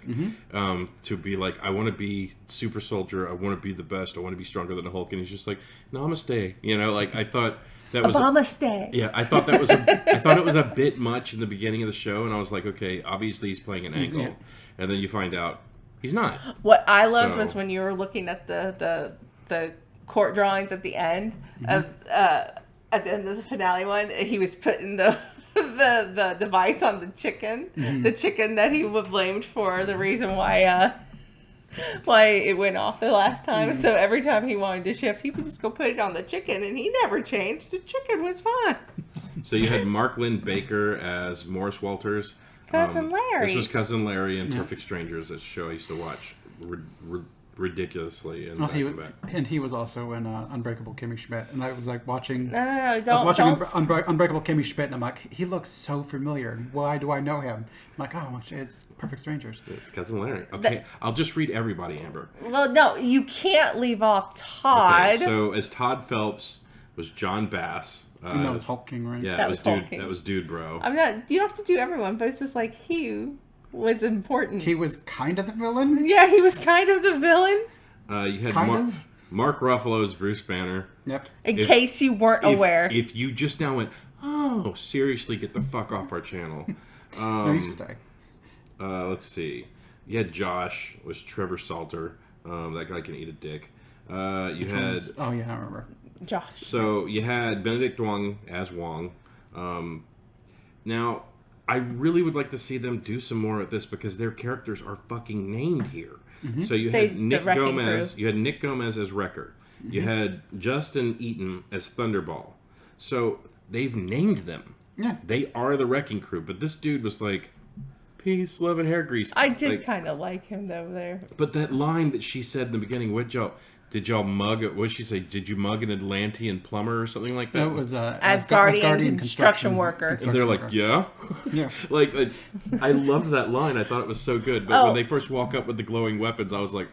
Speaker 2: To be like, I want to be super soldier, I want to be the best, I want to be stronger than the Hulk, and he's just like, namaste. You know, like I thought that was
Speaker 1: Obama stay.
Speaker 2: yeah, I thought that was I thought it was a bit much in the beginning of the show, and I was like, okay, obviously he's playing an angle,
Speaker 3: yeah.
Speaker 2: and then you find out he's not.
Speaker 1: What I loved
Speaker 2: So-
Speaker 1: was when you were looking at the court drawings at the end of at the end of the finale one. He was putting the device on the chicken, the chicken that he was blamed for the reason why it went off the last time. So every time he wanted to shift, he would just go put it on the chicken, and he never changed. The chicken was fine.
Speaker 2: So you had Mark Lynn Baker as Morris Walters.
Speaker 1: Cousin Larry.
Speaker 2: This was Cousin Larry in Perfect Strangers, a show I used to watch ridiculously. And
Speaker 3: Well, he
Speaker 2: back
Speaker 3: was,
Speaker 2: and back.
Speaker 3: and he was also in Unbreakable Kimmy Schmidt, and I was like watching.
Speaker 1: No,
Speaker 3: I was
Speaker 1: don't.
Speaker 3: watching
Speaker 1: don't
Speaker 3: Unbreakable Kimmy Schmidt, and I'm like, he looks so familiar. And why do I know him? I'm like, oh, it's Perfect Strangers.
Speaker 2: It's Cousin Larry. Okay, I'll just read everybody, Amber.
Speaker 1: well, no, you can't leave off Todd.
Speaker 2: Okay, so as Todd Phelps was John Bass.
Speaker 3: And that was Hulk King, right?
Speaker 2: Yeah,
Speaker 1: That
Speaker 2: that
Speaker 1: was
Speaker 2: was
Speaker 1: Hulk
Speaker 2: dude.
Speaker 1: King.
Speaker 2: That was dude, bro.
Speaker 1: I'm not. You don't have to do everyone, but it's just like he was important.
Speaker 3: He was kind of the villain.
Speaker 1: Yeah, he was kind of the villain.
Speaker 2: You had
Speaker 3: Kind of.
Speaker 2: Mark Ruffalo as Bruce Banner.
Speaker 3: Yep.
Speaker 1: In
Speaker 2: If-
Speaker 1: case you weren't aware.
Speaker 2: If you just now went, oh, seriously, get the fuck off our channel.
Speaker 3: No, you can stay.
Speaker 2: Let's see. You had Josh was Trevor Salter. That guy can eat a dick. You had
Speaker 3: Oh yeah, I remember.
Speaker 1: Josh.
Speaker 2: so you had Benedict Wong as Wong. Now, I really would like to see them do some more at this because their characters are fucking named here. So you
Speaker 1: They-
Speaker 2: had
Speaker 1: the
Speaker 2: Nick
Speaker 1: Wrecking
Speaker 2: Gomez.
Speaker 1: Crew.
Speaker 2: You had Nick Gomez as Wrecker. You had Justin Eaton as Thunderball. So they've named them.
Speaker 3: Yeah.
Speaker 2: They are the Wrecking Crew. But this dude was like, peace, love, and hair grease.
Speaker 1: I did
Speaker 2: Like,
Speaker 1: kind of like him though there.
Speaker 2: but that line that she said in the beginning, did y'all mug? What did she say? Did you mug an Atlantean plumber or something like that?
Speaker 3: That was
Speaker 1: Asgardian construction worker.
Speaker 2: And they're like, yeah,
Speaker 3: Yeah.
Speaker 2: like I loved that line. I thought it was so good. But
Speaker 1: Oh.
Speaker 2: when they first walk up with the glowing weapons, I was like,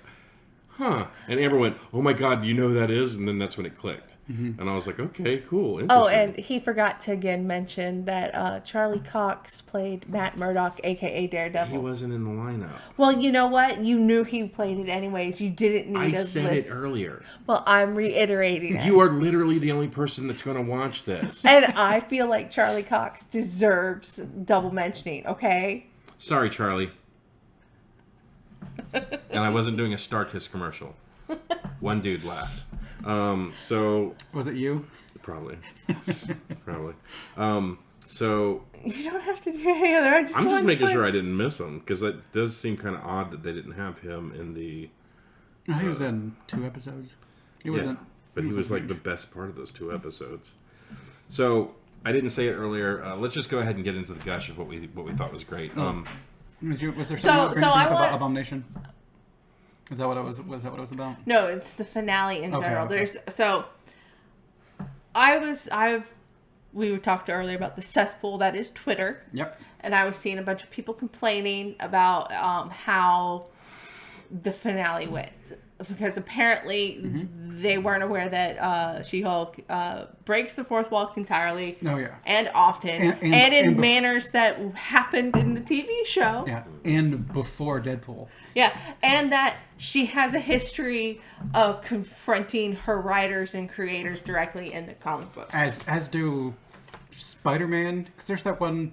Speaker 2: huh. And Amber went, oh my god, you know who that is? And then that's when it clicked. And I was like, okay, cool.
Speaker 1: Oh,
Speaker 2: Interesting.
Speaker 1: and he forgot to again mention that Charlie Cox played Matt Murdock, aka
Speaker 2: he
Speaker 1: Daredevil.
Speaker 2: wasn't in the lineup.
Speaker 1: Well, you know what? You knew he played it anyways. You didn't need
Speaker 2: I
Speaker 1: a
Speaker 2: said
Speaker 1: list.
Speaker 2: it earlier.
Speaker 1: Well, I'm reiterating it.
Speaker 2: You are literally the only person that's going to watch this.
Speaker 1: And I feel like Charlie Cox deserves double mentioning, okay?
Speaker 2: Sorry, Charlie. And I wasn't doing a StarKiss commercial. One dude laughed. So
Speaker 3: Was it you?
Speaker 2: probably. So
Speaker 1: You don't have to do any other. I just
Speaker 2: I'm
Speaker 1: wanted
Speaker 2: just
Speaker 1: to
Speaker 2: making
Speaker 1: put-
Speaker 2: sure I didn't miss him because it does seem kind of odd that they didn't have him in the.
Speaker 3: No, he was in 2 episodes. He wasn't.
Speaker 2: But he was like the best part of those 2 episodes. So I didn't say it earlier. Let's just go ahead and get into the gush of what we thought was great.
Speaker 3: Was there
Speaker 1: So-
Speaker 3: something
Speaker 1: so I
Speaker 3: about
Speaker 1: want-
Speaker 3: Abomination? Is that what it was? Was that what it was about?
Speaker 1: No, it's the finale in
Speaker 3: Okay,
Speaker 1: general.
Speaker 3: okay.
Speaker 1: There's we were talking earlier about the cesspool that is Twitter.
Speaker 3: Yep.
Speaker 1: And I was seeing a bunch of people complaining about how the finale went. Because apparently they weren't aware that She-Hulk breaks the fourth wall entirely.
Speaker 3: Oh yeah.
Speaker 1: And often.
Speaker 3: And
Speaker 1: And in
Speaker 3: bef-
Speaker 1: manners that happened in the TV show.
Speaker 3: Yeah. And before Deadpool.
Speaker 1: Yeah, and that she has a history of confronting her writers and creators directly in the comic books.
Speaker 3: As do Spider-Man, because there's that one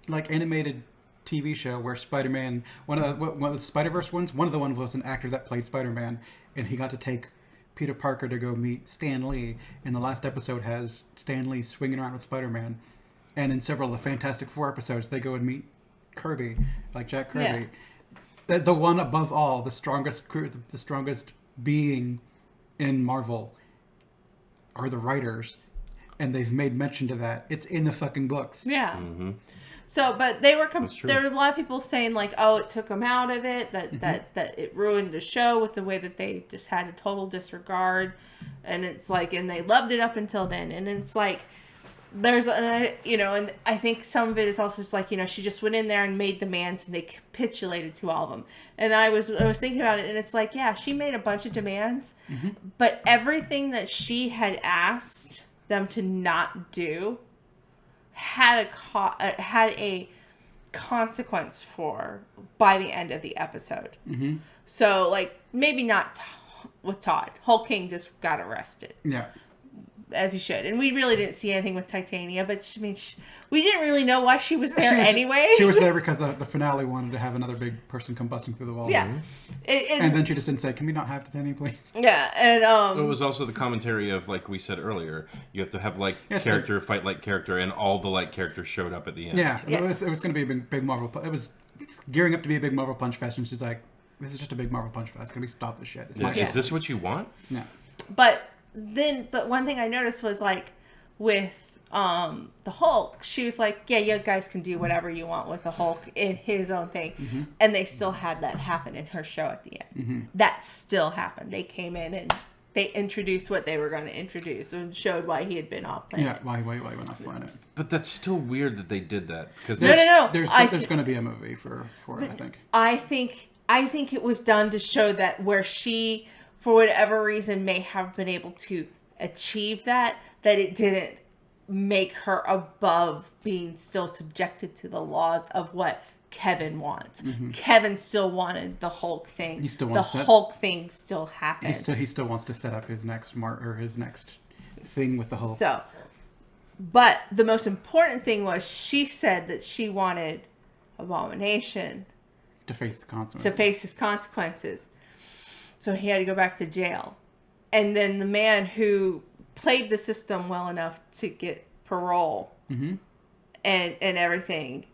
Speaker 3: like animated TV show where Spider-Man, one of the Spider-Verse ones, one of the ones was an actor that played Spider-Man, and he got to take Peter Parker to go meet Stan Lee. And the last episode has Stan Lee swinging around with Spider-Man, and in several of the Fantastic Four episodes, they go and meet Kirby, like Jack Kirby.
Speaker 1: Yeah.
Speaker 3: The one above all, the strongest being in Marvel are the writers, and they've made mention to that. It's in the fucking books.
Speaker 1: Yeah.
Speaker 2: Mm-hmm.
Speaker 1: So, but they were
Speaker 2: That's true.
Speaker 1: there were a lot of people saying like, oh, it took them out of it, that it ruined the show with the way that they just had a total disregard, and it's like, and they loved it up until then, and it's like, there's and I think some of it is also just like, she just went in there and made demands, and they capitulated to all of them. And I was thinking about it, and it's like, yeah, she made a bunch of demands, but everything that she had asked them to not do had a consequence for by the end of the episode. So like, maybe not with Todd. Hulk King just got arrested.
Speaker 3: Yeah.
Speaker 1: As he should. And we really didn't see anything with Titania, but we didn't really know why she was there anyway.
Speaker 3: She was there because the finale wanted to have another big person come busting through the wall.
Speaker 1: Yeah.
Speaker 3: And then she just didn't say, can we not have Titania, please?
Speaker 1: Yeah, and
Speaker 2: It was also the commentary of, like we said earlier, you have to have character fight like character, and all the like characters showed up at the end.
Speaker 3: Yeah. It was going to be a big Marvel. It was gearing up to be a big Marvel punch fest, and she's like, this is just a big Marvel punch fest. Can we stop this shit? It's my
Speaker 2: Is this what you want?
Speaker 3: Yeah.
Speaker 1: But one thing I noticed was like with the Hulk, she was like, yeah, you guys can do whatever you want with the Hulk in his own thing. And they still had that happen in her show at the end. That still happened. They came in and they introduced what they were going to introduce and showed why he had been off planet.
Speaker 3: Yeah, why he went off planet.
Speaker 2: But that's still weird that they did that. Because
Speaker 1: No.
Speaker 3: There's going to be a movie for it, I think.
Speaker 1: I think it was done to show that where she, for whatever reason, may have been able to achieve that it didn't make her above being still subjected to the laws of what Kevin wants. Kevin still wanted the Hulk thing.
Speaker 3: He still wants
Speaker 1: the Hulk thing still happened.
Speaker 3: He still wants to set up his next his next thing with the Hulk.
Speaker 1: So, but the most important thing was she said that she wanted Abomination
Speaker 3: to face the consequences.
Speaker 1: to face his consequences. So he had to go back to jail. And then the man who played the system well enough to get parole and everything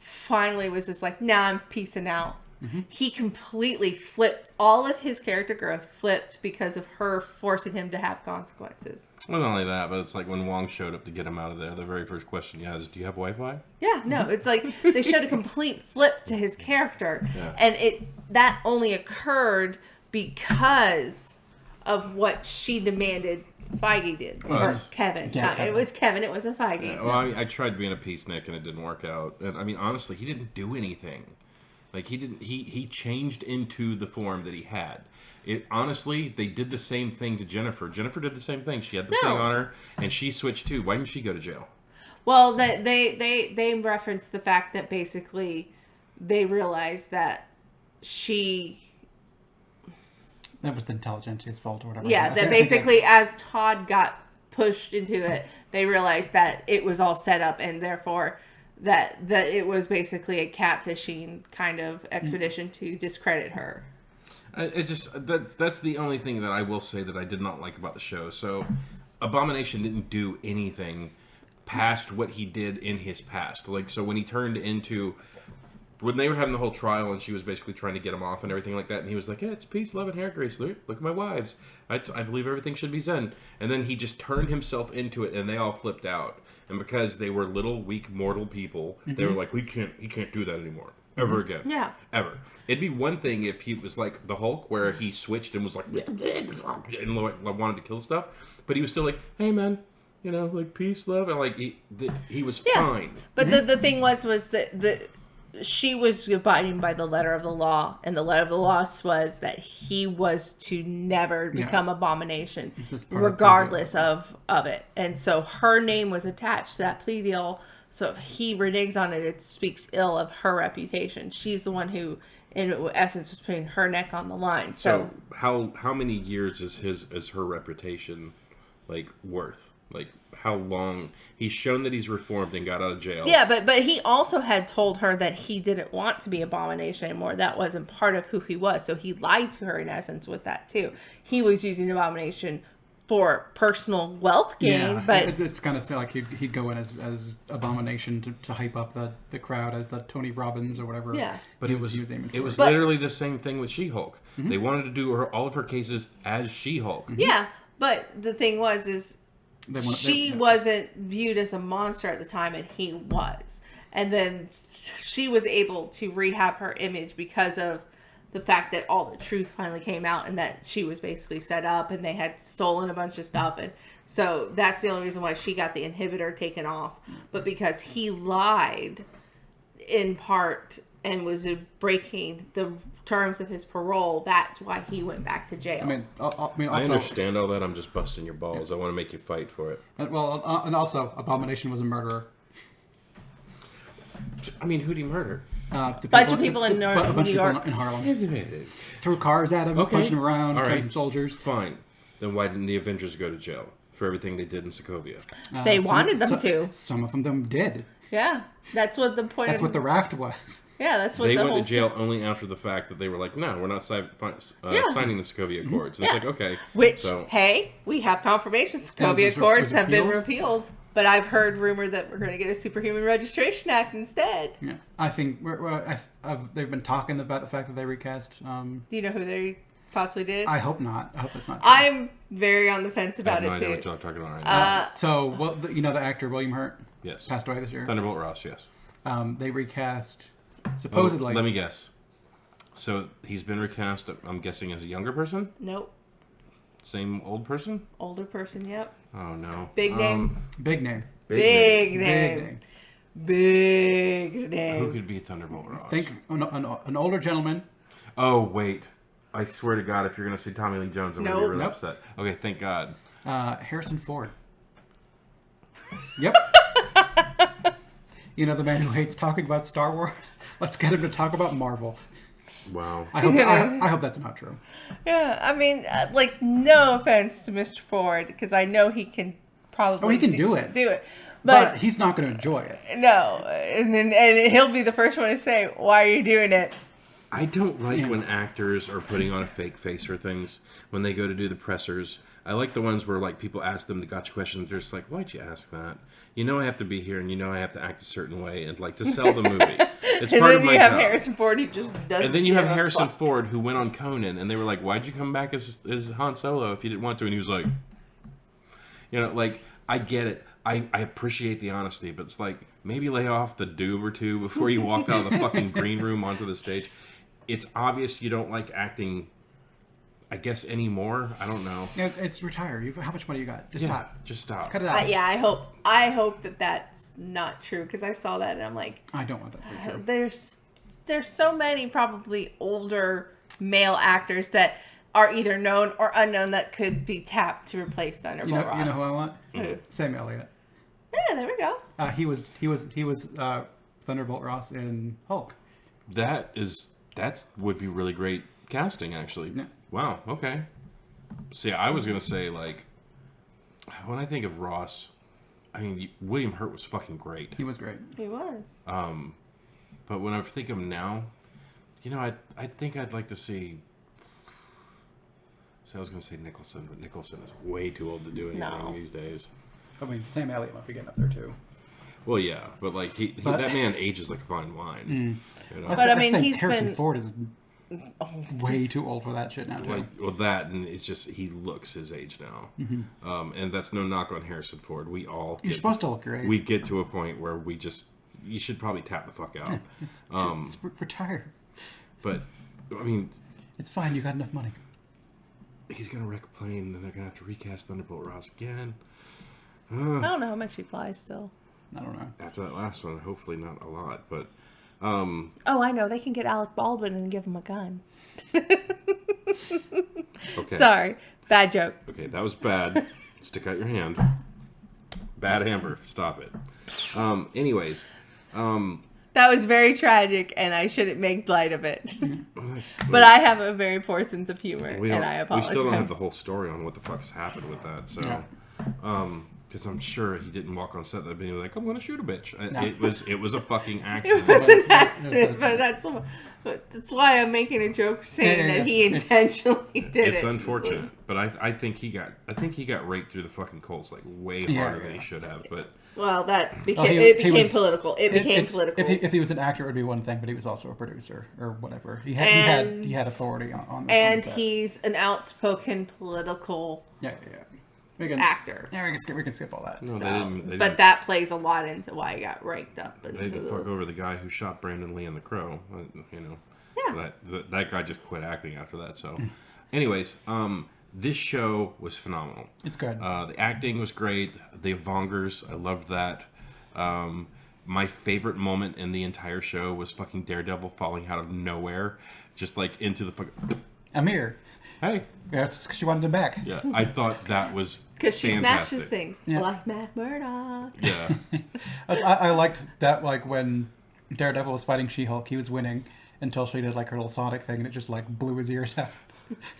Speaker 1: finally was just like, nah, I'm peacing out. He completely flipped. All of his character growth flipped because of her forcing him to have consequences.
Speaker 2: Well, not only that, but it's like when Wong showed up to get him out of there, the very first question he has is, do you have Wi-Fi?
Speaker 1: Yeah, no, it's like they showed a complete flip to his character.
Speaker 2: Yeah.
Speaker 1: And that only occurred because of what she demanded Feige did.
Speaker 2: Well,
Speaker 1: or
Speaker 2: it's-
Speaker 1: Kevin.
Speaker 3: Yeah,
Speaker 1: It was Kevin, it wasn't Feige.
Speaker 2: Yeah, well, I tried being a peacenik and it didn't work out. And I mean, honestly, he didn't do anything. Like he changed into the form that he had. Honestly, they did the same thing to Jennifer. Jennifer did the same thing. She had the thing on her, and she switched too. Why didn't she go to jail?
Speaker 1: Well, they referenced the fact that basically they realized that
Speaker 3: That was the intelligentsia's fault or whatever.
Speaker 1: yeah, that basically as Todd got pushed into it, they realized that it was all set up, and therefore that it was basically a catfishing kind of expedition to discredit her.
Speaker 2: It's just that's the only thing that I will say that I did not like about the show. So, Abomination didn't do anything past what he did in his past. Like, so when he turned into, when they were having the whole trial and she was basically trying to get him off and everything like that, and he was like, yeah, it's peace, love, and hair grace. Look at my wives. I believe everything should be Zen. And then he just turned himself into it, and they all flipped out. And because they were little, weak, mortal people, they were like, he can't do that anymore. Ever again.
Speaker 1: Yeah.
Speaker 2: Ever. It'd be one thing if he was like the Hulk, where he switched and was like, and wanted to kill stuff. But he was still like, hey, man, like peace, love. And like, he was fine.
Speaker 1: But the thing was that she was abiding by the letter of the law, and the letter of the law was that he was to never become Abomination, regardless of it. And so her name was attached to that plea deal. So if he reneges on it, it speaks ill of her reputation. She's the one who, in essence, was putting her neck on the line.
Speaker 2: So how many years is her reputation like worth? Like, how long? He's shown that he's reformed and got out of jail.
Speaker 1: Yeah, but he also had told her that he didn't want to be Abomination anymore. That wasn't part of who he was. So he lied to her, in essence, with that, too. He was using Abomination for personal wealth gain,
Speaker 3: Yeah,
Speaker 1: but
Speaker 3: it's kind of like he'd go in as Abomination to hype up the crowd as the Tony Robbins or whatever.
Speaker 1: Yeah.
Speaker 2: But
Speaker 3: he was aiming for.
Speaker 2: it was
Speaker 1: But-
Speaker 2: literally the same thing with She-Hulk. They wanted to do all of her cases as She-Hulk.
Speaker 1: yeah. But the thing is she wasn't viewed as a monster at the time, and he was. And then she was able to rehab her image because of the fact that all the truth finally came out, and that she was basically set up, and they had stolen a bunch of stuff, and so that's the only reason why she got the inhibitor taken off. But because he lied in part and was breaking the terms of his parole, that's why he went back to jail.
Speaker 3: I mean, also,
Speaker 2: I understand all that. I'm just busting your balls. I want to make you fight for it.
Speaker 3: well, and also, Abomination was a murderer.
Speaker 2: I mean, who'd he murder?
Speaker 1: Bunch of people in New York.
Speaker 3: In Harlem. Threw cars at him,
Speaker 2: Okay.
Speaker 3: punched him around,
Speaker 2: All
Speaker 3: killed
Speaker 2: right.
Speaker 3: some soldiers.
Speaker 2: Fine. Then why didn't the Avengers go to jail for everything they did in Sokovia?
Speaker 1: They wanted them to.
Speaker 3: Some of them did.
Speaker 1: Yeah, that's what the point.
Speaker 3: That's what the raft was.
Speaker 1: Yeah, that's what
Speaker 2: They
Speaker 1: the
Speaker 2: went
Speaker 1: whole
Speaker 2: to jail only after the fact that they were like, no, we're not signing the Sokovia Accords. And
Speaker 1: Yeah.
Speaker 2: it's like, okay.
Speaker 1: Which,
Speaker 2: so,
Speaker 1: hey, we have confirmation
Speaker 3: Yeah,
Speaker 1: Sokovia
Speaker 3: was
Speaker 1: Accords have been
Speaker 3: repealed?
Speaker 1: repealed. But I've heard rumor that we're going to get a Superhuman Registration Act instead.
Speaker 3: Yeah, I think they've been talking about the fact that they recast.
Speaker 1: Do you know who they possibly did?
Speaker 3: I hope not. I hope that's not true.
Speaker 1: I'm very on the fence
Speaker 2: I
Speaker 1: about
Speaker 2: have no
Speaker 1: it
Speaker 2: idea
Speaker 1: too.
Speaker 2: what y'all are talking about right now.
Speaker 3: So, well, the actor William Hurt
Speaker 2: Yes.
Speaker 3: passed away this year.
Speaker 2: Thunderbolt Ross, yes.
Speaker 3: They recast, supposedly.
Speaker 2: Let me guess. So he's been recast, I'm guessing, as a younger person?
Speaker 1: Nope.
Speaker 2: Same old person?
Speaker 1: Older person, yep.
Speaker 2: Oh, no.
Speaker 1: Big name.
Speaker 3: Big name.
Speaker 1: Big
Speaker 3: Big
Speaker 1: name.
Speaker 3: name.
Speaker 1: Big
Speaker 2: Who
Speaker 1: name.
Speaker 2: could be Thunderbolt Ross?
Speaker 3: Think an older gentleman.
Speaker 2: Oh, wait. I swear to God, if you're going to say Tommy Lee Jones, I'm going to be really
Speaker 3: Nope.
Speaker 2: upset. Okay, thank God.
Speaker 3: Harrison Ford. Yep. You know, the man who hates talking about Star Wars? Let's get him to talk about Marvel.
Speaker 2: Wow.
Speaker 3: I hope,
Speaker 1: gonna-
Speaker 3: I hope that's not true.
Speaker 1: Yeah, I mean, like, no offense to Mr. Ford, because I know he can probably
Speaker 3: Oh, he can do it.
Speaker 1: Do it.
Speaker 3: But
Speaker 1: But
Speaker 3: he's not going to enjoy it.
Speaker 1: no, and he'll be the first one to say, "Why are you doing it?"
Speaker 2: I don't like
Speaker 3: Yeah.
Speaker 2: when actors are putting on a fake face for things when they go to do the pressers. I like the ones where like people ask them the gotcha questions. They're just like, "Why'd you ask that? You know I have to be here, and you know I have to act a certain way, and like to sell the movie. It's
Speaker 1: And
Speaker 2: part
Speaker 1: then
Speaker 2: of my
Speaker 1: you have
Speaker 2: job."
Speaker 1: Harrison Ford who just doesn't.
Speaker 2: And then you have
Speaker 1: give a
Speaker 2: Harrison
Speaker 1: fuck.
Speaker 2: Ford who went on Conan, and they were like, "Why'd you come back as Han Solo if you didn't want to?" And he was like, "You know, like I get it. I appreciate the honesty, but it's like maybe lay off the doob or two before you walked out of the fucking green room onto the stage. It's obvious you don't like acting, I guess, anymore. I don't know.
Speaker 3: Yeah, it's retire. How much money you got? Just stop.
Speaker 2: Just stop.
Speaker 3: Cut it out.
Speaker 1: Yeah, I hope that that's not true, because I saw that and I'm like,
Speaker 3: I don't want that to be true.
Speaker 1: there's so many probably older male actors that are either known or unknown that could be tapped to replace Thunderbolt Ross.
Speaker 3: You know who I want?
Speaker 1: Who?
Speaker 3: Sam Elliott.
Speaker 1: Yeah, there we go.
Speaker 3: He was Thunderbolt Ross in Hulk.
Speaker 2: That would be really great casting, actually.
Speaker 3: Yeah.
Speaker 2: Wow. Okay. See, I was gonna say like, when I think of Ross, I mean William Hurt was fucking great.
Speaker 3: He was great.
Speaker 1: He was.
Speaker 2: But when I think of him now, you know, I think I'd like to see. So I was gonna say Nicholson, but Nicholson is way too old to do anything
Speaker 1: No.
Speaker 2: these days.
Speaker 3: I mean, Sam Elliott might be getting up there too.
Speaker 2: Well, yeah, but like
Speaker 3: But-
Speaker 2: that man ages like a fine wine. You know?
Speaker 1: But I mean,
Speaker 3: think
Speaker 1: he's
Speaker 3: Harrison
Speaker 1: been
Speaker 3: Ford is way too old for that shit now too.
Speaker 2: Like, well, that and it's just he looks his age now, and that's no knock on Harrison Ford. We all
Speaker 3: You're
Speaker 2: get-
Speaker 3: supposed to look great.
Speaker 2: we get to a point where you should probably tap the fuck out.
Speaker 3: It's retire.
Speaker 2: But I mean,
Speaker 3: It's fine. You got enough money.
Speaker 2: he's gonna wreck a plane, and they're gonna have to recast Thunderbolt Ross again.
Speaker 1: I don't know how much he flies still.
Speaker 3: I don't know.
Speaker 2: After that last one, hopefully not a lot, but
Speaker 1: Oh, I know. They can get Alec Baldwin and give him a gun.
Speaker 2: okay.
Speaker 1: Sorry. Bad joke.
Speaker 2: Okay, that was bad. Stick out your hand. Bad Amber, stop it. Anyways,
Speaker 1: That was very tragic, and I shouldn't make light of it.
Speaker 2: but
Speaker 1: But I have a very poor sense of humor,
Speaker 2: we
Speaker 1: and I
Speaker 2: we
Speaker 1: apologize.
Speaker 2: still don't have the whole story on what the fuck's happened with that. So,
Speaker 3: Yeah.
Speaker 2: Because I'm sure he didn't walk on set and being like, I'm going to shoot a bitch.
Speaker 3: No.
Speaker 2: It was a fucking accident.
Speaker 1: It was an accident, but that's why I'm making a joke saying that he intentionally did it.
Speaker 2: It's unfortunate, but I think he got raked through the fucking coals like way harder than he should have. But
Speaker 1: Well, that became
Speaker 3: he
Speaker 1: became
Speaker 3: was-
Speaker 1: political. It became political.
Speaker 3: If he was an actor, it would be one thing, but he was also a producer or whatever. He had authority on this.
Speaker 1: and
Speaker 3: on set.
Speaker 1: he's an outspoken political
Speaker 3: yeah. We can,
Speaker 1: actor.
Speaker 3: Yeah, we can skip all that.
Speaker 2: no,
Speaker 1: So,
Speaker 2: they
Speaker 1: but
Speaker 2: didn't,
Speaker 1: that plays a lot into why he got raked up. And
Speaker 2: they didn't fuck over the guy who shot Brandon Lee in The Crow. You know,
Speaker 1: Yeah.
Speaker 2: that guy just quit acting after that. So, anyways, this show was phenomenal.
Speaker 3: It's good.
Speaker 2: The acting was great. The Vongers, I loved that. My favorite moment in the entire show was fucking Daredevil falling out of nowhere, just like into the fucking.
Speaker 3: Amir.
Speaker 2: Hey,
Speaker 3: Yeah, that's because she wanted him back.
Speaker 2: yeah, I thought that was
Speaker 1: because she
Speaker 2: fantastic.
Speaker 1: smashes things
Speaker 3: Yeah.
Speaker 1: like Matt Murdock.
Speaker 2: Yeah,
Speaker 3: I liked that, like, when Daredevil was fighting She-Hulk, he was winning until she did, like, her little Sonic thing, and it just, like, blew his ears out.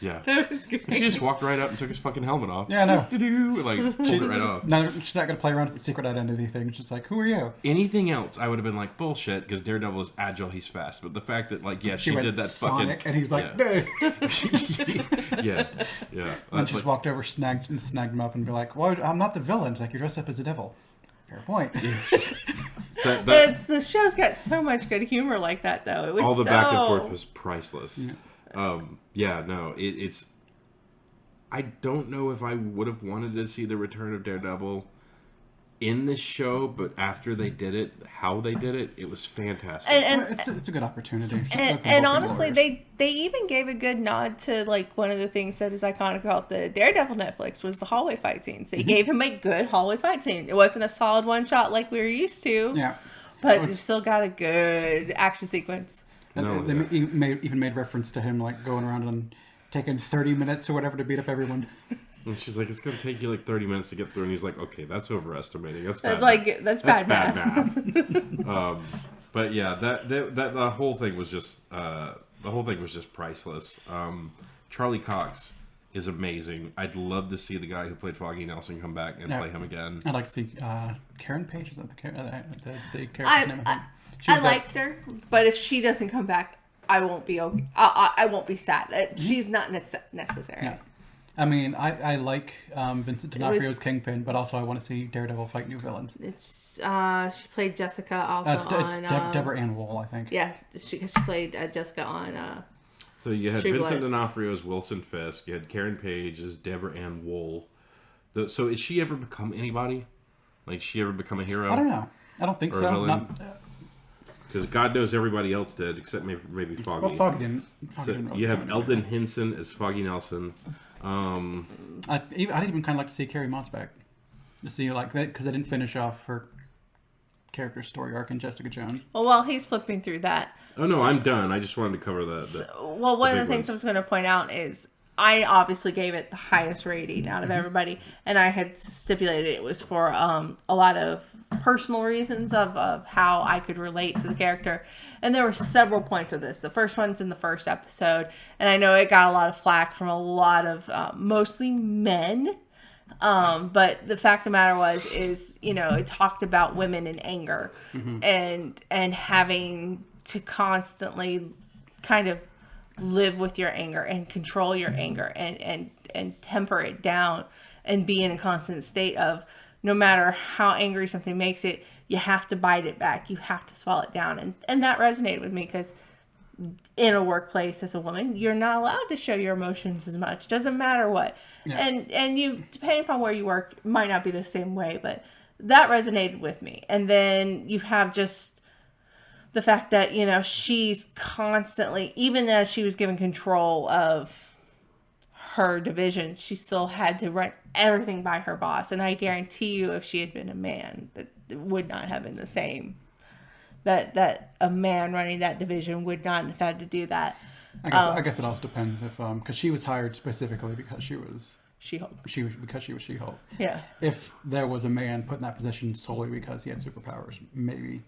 Speaker 2: yeah.
Speaker 1: That was great.
Speaker 2: She just walked right up and took his fucking helmet off.
Speaker 3: Yeah, I know.
Speaker 2: Doo-doo, like pulled it right off.
Speaker 3: She's not going to play around with the secret identity thing. She's like, who are you?
Speaker 2: Anything else, I would have been like bullshit because Daredevil is agile, he's fast. But the fact that like she
Speaker 3: went
Speaker 2: did that
Speaker 3: Sonic,
Speaker 2: fucking
Speaker 3: and he was like,
Speaker 2: yeah.
Speaker 3: "Nah."
Speaker 2: yeah.
Speaker 3: And just
Speaker 2: Like,
Speaker 3: walked over, snagged him up, and be like, well, I'm not the villain. It's like, you're dressed up as a devil. Fair point.
Speaker 2: that,
Speaker 1: The show's got so much good humor like that, though. It was
Speaker 2: all the
Speaker 1: so...
Speaker 2: back and forth was priceless. It's. I don't know if I would have wanted to see the return of Daredevil in this show, but after they did it, how they did it, it was fantastic.
Speaker 1: And
Speaker 3: It's a good opportunity.
Speaker 1: And honestly, they even gave a good nod to like one of the things that is iconic about the Daredevil Netflix was the hallway fight scenes. They gave him a good hallway fight scene. It wasn't a solid one shot like we were used to,
Speaker 3: Yeah.
Speaker 1: but you still got a good action sequence.
Speaker 2: No,
Speaker 3: They even made reference to him, like, going around and taking 30 minutes or whatever to beat up everyone.
Speaker 2: And she's like, it's going to take you like 30 minutes to get through. And he's like, okay, that's overestimating. That's bad.
Speaker 1: That's bad math.
Speaker 2: But yeah, that the whole thing was just priceless. Charlie Cox is amazing. I'd love to see the guy who played Foggy Nelson come back and play him again.
Speaker 3: I'd like to see Karen Page. Is that the character name?
Speaker 1: I liked her, but if she doesn't come back, I won't be okay. I won't be sad. She's not necessary.
Speaker 3: Yeah. I mean, I like Vincent D'Onofrio's Kingpin, but also I want to see Daredevil fight new villains.
Speaker 1: It's she played Jessica also
Speaker 3: It's
Speaker 1: on
Speaker 3: Deborah Ann Wool, I think.
Speaker 1: yeah, she played Jessica on
Speaker 2: So you had
Speaker 1: True
Speaker 2: Vincent
Speaker 1: Blood.
Speaker 2: D'Onofrio as Wilson Fisk. You had Karen Page as Deborah Ann Wool. So is she ever become anybody? Like, she ever become a hero?
Speaker 3: I don't know. I don't think
Speaker 2: Or a
Speaker 3: so.
Speaker 2: villain? Because God knows everybody else did, except maybe Foggy.
Speaker 3: Well, Foggy didn't.
Speaker 2: So you have Eldon Henson as Foggy Nelson.
Speaker 3: I'd even kind of like to see Carrie Moss back. To see, like, that, because they didn't finish off her character story arc in Jessica Jones.
Speaker 1: Well, while he's flipping through that.
Speaker 2: Oh no, I'm done. I just wanted to cover the
Speaker 1: One of the
Speaker 2: big
Speaker 1: things
Speaker 2: ones.
Speaker 1: I was going to point out is I obviously gave it the highest rating out of everybody, and I had stipulated it was for a lot of personal reasons of how I could relate to the character. And there were several points of this. The first one's in the first episode, and I know it got a lot of flack from a lot of mostly men. But the fact of the matter is, you know, it talked about women in anger and having to constantly kind of live with your anger and control your anger and temper it down and be in a constant state of no matter how angry something makes it, you have to bite it back. You have to swallow it down. And that resonated with me because in a workplace as a woman, you're not allowed to show your emotions as much. Doesn't matter what.
Speaker 3: Yeah.
Speaker 1: And you, depending upon where you work, might not be the same way, but that resonated with me. And then you have just the fact that, you know, she's constantly, even as she was given control of her division, she still had to run everything by her boss. And I guarantee you, if she had been a man, that it would not have been the same. That a man running that division would not have had to do that.
Speaker 3: I guess it also depends if because she was hired specifically because she was
Speaker 1: She-Hulk.
Speaker 3: She-Hulk.
Speaker 1: Yeah.
Speaker 3: If there was a man put in that position solely because he had superpowers, maybe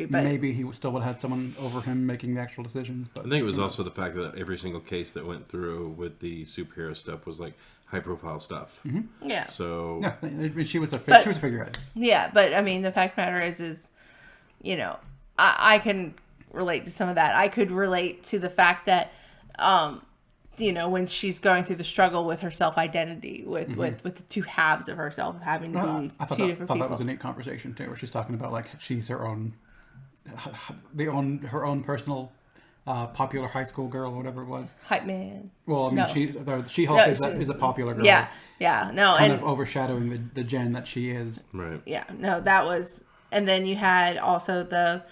Speaker 1: But
Speaker 3: he still would have had someone over him making the actual decisions. But
Speaker 2: I think it was also the fact that every single case that went through with the superhero stuff was like, high profile stuff.
Speaker 1: Yeah.
Speaker 2: So
Speaker 3: Yeah, she was a figurehead.
Speaker 1: Yeah, but I mean, the fact of the matter is, you know, I can relate to some of that. I could relate to the fact that, you know, when she's going through the struggle with her self identity, with the two halves of herself, having to be
Speaker 3: I thought
Speaker 1: two
Speaker 3: that,
Speaker 1: different
Speaker 3: thought
Speaker 1: people.
Speaker 3: that was a neat conversation too, where she's talking about like she's her own personal popular high school girl, or whatever it was.
Speaker 1: Hype man.
Speaker 3: Well, I mean,
Speaker 1: No.
Speaker 3: She-Hulk is a popular girl.
Speaker 1: Yeah, yeah, no,
Speaker 3: kind
Speaker 1: and
Speaker 3: of overshadowing the Jen that she is.
Speaker 2: right.
Speaker 1: yeah, no, that was, and then you had also the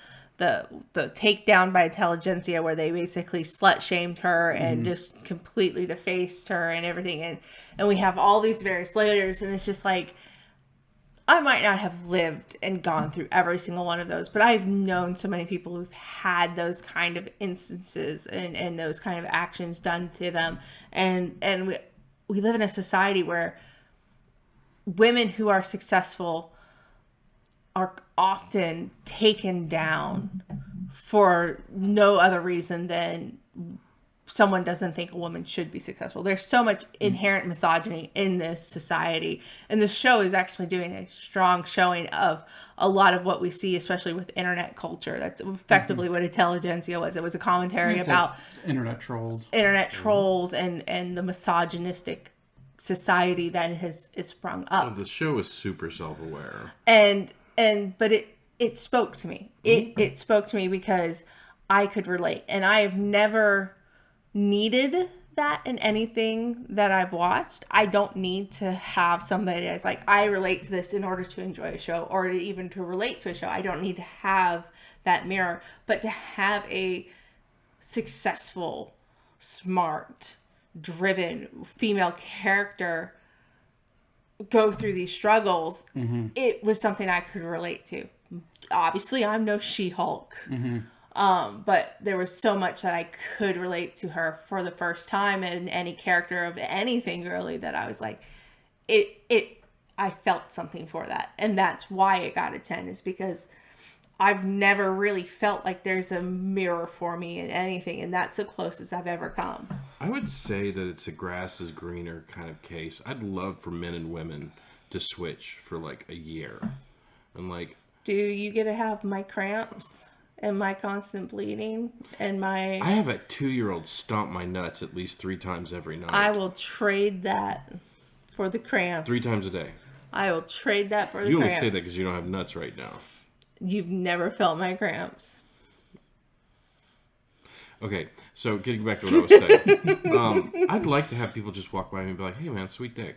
Speaker 1: takedown by intelligentsia, where they basically slut shamed her and just completely defaced her and everything, and we have all these various layers, and it's just like, I might not have lived and gone through every single one of those, but I've known so many people who've had those kind of instances and those kind of actions done to them. And we live in a society where women who are successful are often taken down for no other reason than someone doesn't think a woman should be successful. There's so much inherent misogyny in this society. And the show is actually doing a strong showing of a lot of what we see, especially with internet culture. That's effectively what Intelligentsia was. It was a commentary about
Speaker 3: internet trolls.
Speaker 1: And the misogynistic society that has sprung up.
Speaker 2: The show is super self-aware.
Speaker 1: But it spoke to me. It spoke to me because I could relate. And I have never needed that in anything that I've watched. I don't need to have somebody that's like, I relate to this in order to enjoy a show, or even to relate to a show. I don't need to have that mirror, but to have a successful, smart, driven female character go through these struggles, it was something I could relate to. Obviously, I'm no She-Hulk. But there was so much that I could relate to her for the first time in any character of anything, really, that I was like, I felt something for that. And that's why it got a 10, is because I've never really felt like there's a mirror for me in anything. And that's the closest I've ever come.
Speaker 2: I would say that it's a grass is greener kind of case. I'd love for men and women to switch for like a year. And like,
Speaker 1: do you get to have my cramps and my constant bleeding and my...
Speaker 2: I have a 2-year-old stomp my nuts at least 3 times every night.
Speaker 1: I will trade that for the cramps.
Speaker 2: 3 times a day.
Speaker 1: I will trade that for the
Speaker 2: You
Speaker 1: cramps.
Speaker 2: only say that because you don't have nuts right now.
Speaker 1: You've never felt my cramps.
Speaker 2: Okay, so getting back to what I was saying. I'd like to have people just walk by me and be like, hey man, sweet dick.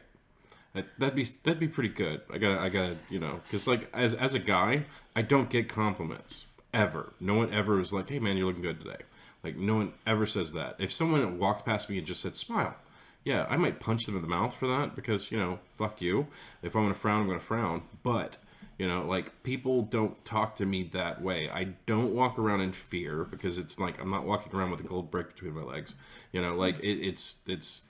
Speaker 2: That'd be pretty good. I gotta, you know, because like as a guy, I don't get compliments. Ever. No one ever was like, hey man, you're looking good today. Like, no one ever says that. If someone walked past me and just said, smile, yeah, I might punch them in the mouth for that because, you know, fuck you. If I want to frown, I'm going to frown. But, you know, like, people don't talk to me that way. I don't walk around in fear because it's like, I'm not walking around with a gold brick between my legs. You know, like, it's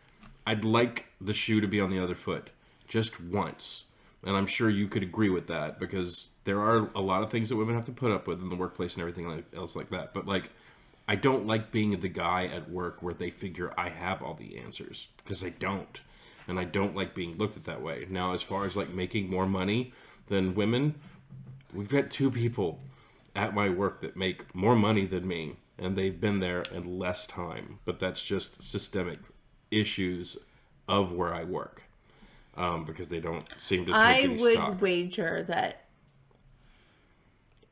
Speaker 2: I'd like the shoe to be on the other foot just once. And I'm sure you could agree with that because there are a lot of things that women have to put up with in the workplace and everything else like that. But like, I don't like being the guy at work where they figure I have all the answers because I don't. And I don't like being looked at that way. Now, as far as like making more money than women, we've got 2 people at my work that make more money than me. And they've been there in less time. But that's just systemic issues of where I work. Because they don't seem to take any stock.
Speaker 1: I would wager that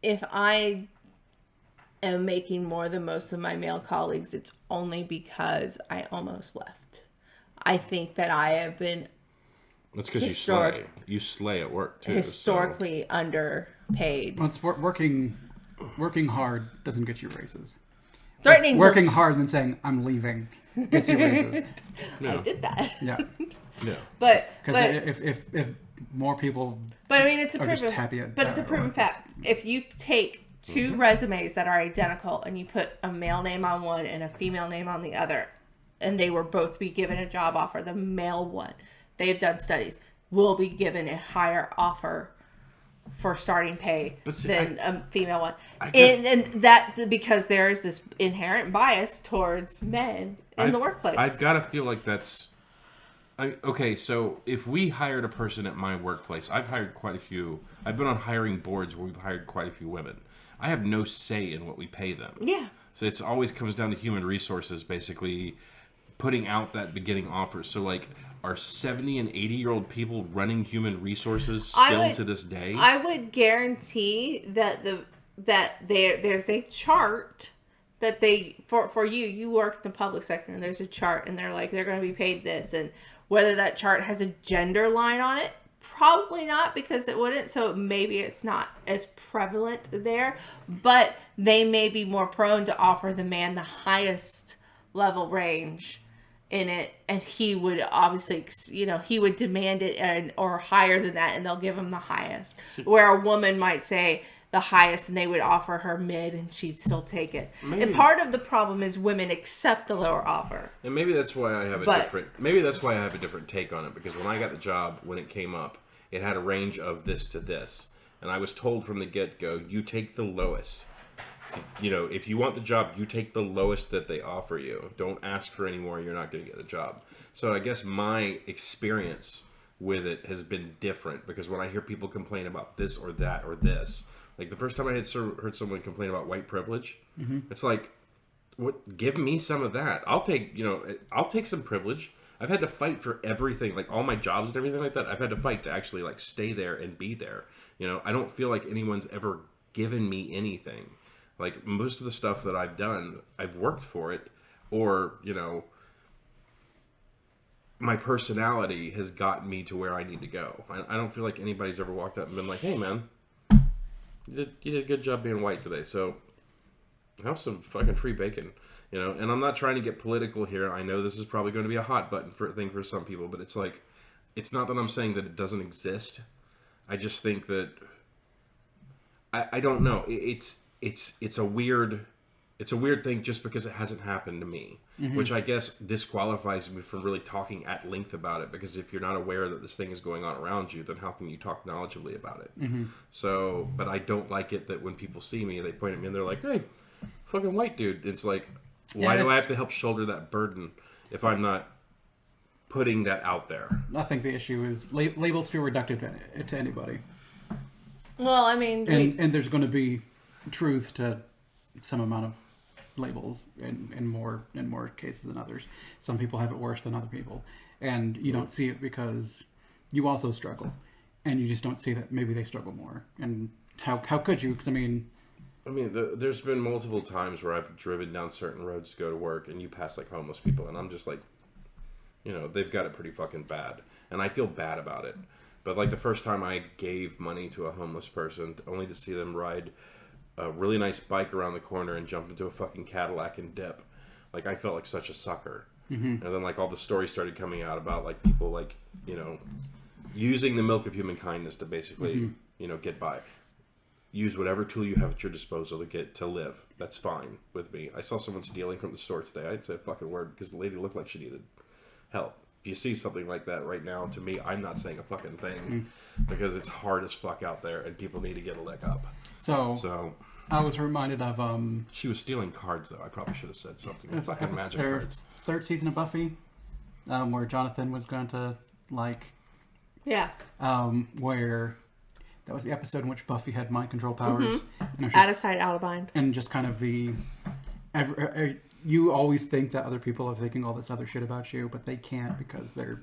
Speaker 1: if I am making more than most of my male colleagues, it's only because I almost left. I think that I have been...
Speaker 2: That's because you slay. You slay at work, too.
Speaker 1: Historically underpaid.
Speaker 3: Well, it's working hard doesn't get you raises.
Speaker 1: Threatening
Speaker 3: working hard and then saying, I'm leaving, gets you raises.
Speaker 1: I did that.
Speaker 3: Yeah.
Speaker 2: Yeah.
Speaker 1: But
Speaker 3: if more people
Speaker 1: but I mean it's a
Speaker 3: are
Speaker 1: proven
Speaker 3: just happy at
Speaker 1: but it's a proven fact. If you take 2 resumes that are identical and you put a male name on one and a female name on the other, and they were both to be given a job offer, the male one, they've done studies, will be given a higher offer for starting pay than a female one. And that because there is this inherent bias towards men in the workplace.
Speaker 2: I've got to feel like that's Okay, so if we hired a person at my workplace, I've hired quite a few. I've been on hiring boards where we've hired quite a few women. I have no say in what we pay them.
Speaker 1: Yeah.
Speaker 2: So it's always comes down to human resources, basically putting out that beginning offer. So like, are 70 and 80-year-old people running human resources still to this day?
Speaker 1: I would guarantee that there's a chart that they for you work in the public sector, and there's a chart, and they're like, they're going to be paid this, and whether that chart has a gender line on it, probably not, because it wouldn't. So maybe it's not as prevalent there, but they may be more prone to offer the man the highest level range in it, and he would obviously, he would demand it or higher than that, and they'll give him the highest. Where a woman might say the highest, and they would offer her mid, and she'd still take it.
Speaker 2: Maybe.
Speaker 1: And part of the problem is women accept the lower offer.
Speaker 2: And maybe that's why I have a different take on it, because when I got the job, when it came up, it had a range of this to this, and I was told from the get-go, you take the lowest. If you want the job, you take the lowest that they offer you. Don't ask for any more. You're not going to get the job. So I guess my experience with it has been different, because when I hear people complain about this or that or this, like the first time I had heard someone complain about white privilege, it's like, what? Give me some of that. I'll take some privilege. I've had to fight for everything, like all my jobs and everything like that. I've had to fight to actually like stay there and be there. I don't feel like anyone's ever given me anything. Like most of the stuff that I've done, I've worked for it, or my personality has gotten me to where I need to go. I don't feel like anybody's ever walked up and been like, "Hey, man, you did a good job being white today, so have some fucking free bacon." And I'm not trying to get political here. I know this is probably going to be a hot button thing for some people, but it's like, it's not that I'm saying that it doesn't exist. I just think that I don't know. It's a weird thing just because it hasn't happened to me, which I guess disqualifies me from really talking at length about it, because if you're not aware that this thing is going on around you, then how can you talk knowledgeably about it? So, but I don't like it that when people see me, they point at me and they're like, "Hey, fucking white dude." It's like, why do I have to help shoulder that burden if I'm not putting that out there?
Speaker 3: I think the issue is labels feel reductive to anybody.
Speaker 1: Well, I mean,
Speaker 3: and there's going to be truth to some amount of labels in more cases than others. Some people have it worse than other people, and you don't see it because you also struggle, and you just don't see that maybe they struggle more. And how could you? Because
Speaker 2: there's been multiple times where I've driven down certain roads to go to work, and you pass like homeless people, and I'm just like, they've got it pretty fucking bad, and I feel bad about it. But like the first time I gave money to a homeless person, only to see them ride a really nice bike around the corner and jump into a fucking Cadillac and dip, like I felt like such a sucker. And then like all the stories started coming out about like people like using the milk of human kindness to basically get by. Use whatever tool you have at your disposal to live. That's fine with me. I saw someone stealing from the store today. I'd say a fucking word because the lady looked like she needed help. If you see something like that right now, to me, I'm not saying a fucking thing because it's hard as fuck out there and people need to get a leg up. So
Speaker 3: I was reminded of
Speaker 2: she was stealing cards though. I probably should have said something. Fucking magic cards.
Speaker 3: Third season of Buffy, where Jonathan was going to where that was the episode in which Buffy had mind control powers. And
Speaker 1: out of sight, out of mind.
Speaker 3: And just kind of you always think that other people are thinking all this other shit about you, but they can't because they're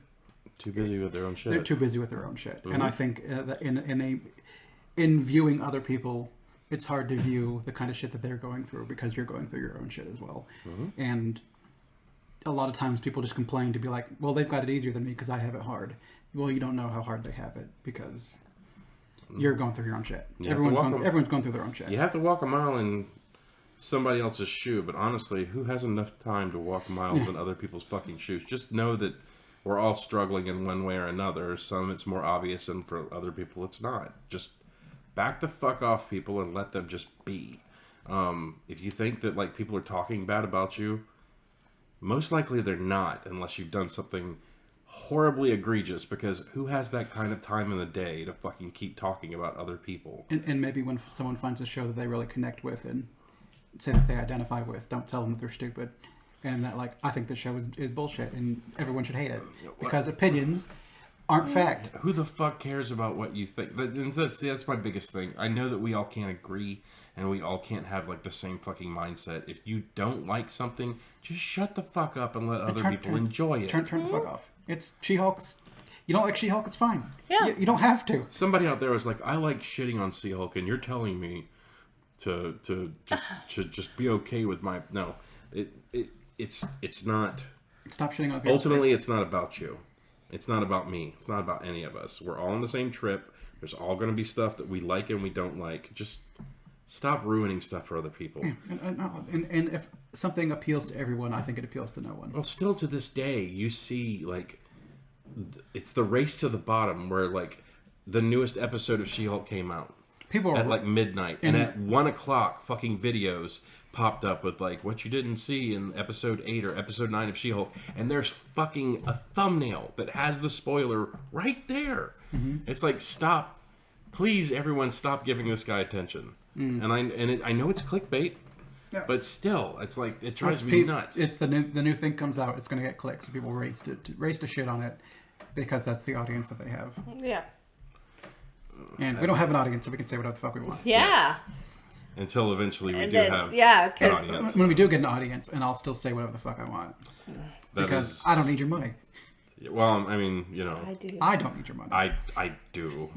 Speaker 2: too busy with their own shit.
Speaker 3: They're too busy with their own shit. And I think that in viewing other people, it's hard to view the kind of shit that they're going through because you're going through your own shit as well. And a lot of times people just complain to be like, well, they've got it easier than me because I have it hard. Well, you don't know how hard they have it because you're going through your own shit. Everyone's going through their own shit.
Speaker 2: You have to walk a mile in somebody else's shoe, but honestly, who has enough time to walk miles in other people's fucking shoes? Just know that we're all struggling in one way or another. Some it's more obvious, and for other people it's not. Just back the fuck off people and let them just be. If you think that like people are talking bad about you, most likely they're not, unless you've done something horribly egregious, because who has that kind of time in the day to fucking keep talking about other people?
Speaker 3: And maybe when someone finds a show that they really connect with and say that they identify with, don't tell them that they're stupid. and that like I think the show is bullshit and everyone should hate it because opinions aren't fact.
Speaker 2: Who the fuck cares about what you think? That's my biggest thing. I know that we all can't agree and we all can't have like the same fucking mindset. If you don't like something, just shut the fuck up and let other people enjoy it.
Speaker 3: Turn the fuck off. It's She-Hulk's. You don't like She-Hulk, it's fine.
Speaker 1: Yeah.
Speaker 3: You don't have to.
Speaker 2: Somebody out there was like, I like shitting on She-Hulk, and you're telling me to just be okay with my no. It's not.
Speaker 3: Stop shitting on people.
Speaker 2: Ultimately, it's not about you. It's not about me. It's not about any of us. We're all on the same trip. There's all going to be stuff that we like and we don't like. Just stop ruining stuff for other people.
Speaker 3: Yeah. And if something appeals to everyone, I think it appeals to no one.
Speaker 2: Well, still to this day, you see, like, it's the race to the bottom where, like, the newest episode of She-Hulk came out.
Speaker 3: People are
Speaker 2: at, like, midnight. And at 1 o'clock, fucking videos popped up with, like, what you didn't see in episode 8 or episode 9 of She-Hulk. And there's fucking a thumbnail that has the spoiler right there. Mm-hmm. It's like, stop. Please, everyone, stop giving this guy attention. Mm. And I know it's clickbait. Yeah. But still, it's like it drives me nuts.
Speaker 3: It's the new thing comes out. It's going to get clicks. So people race to shit on it because that's the audience that they have.
Speaker 1: Yeah.
Speaker 3: And we don't have an audience, so we can say whatever the fuck we want.
Speaker 1: Yeah.
Speaker 2: Yes. Until eventually we have
Speaker 1: an
Speaker 3: audience. When we do get an audience, and I'll still say whatever the fuck I want because I don't need your money.
Speaker 2: Well, I mean, you know,
Speaker 3: I don't need your money.
Speaker 2: I do.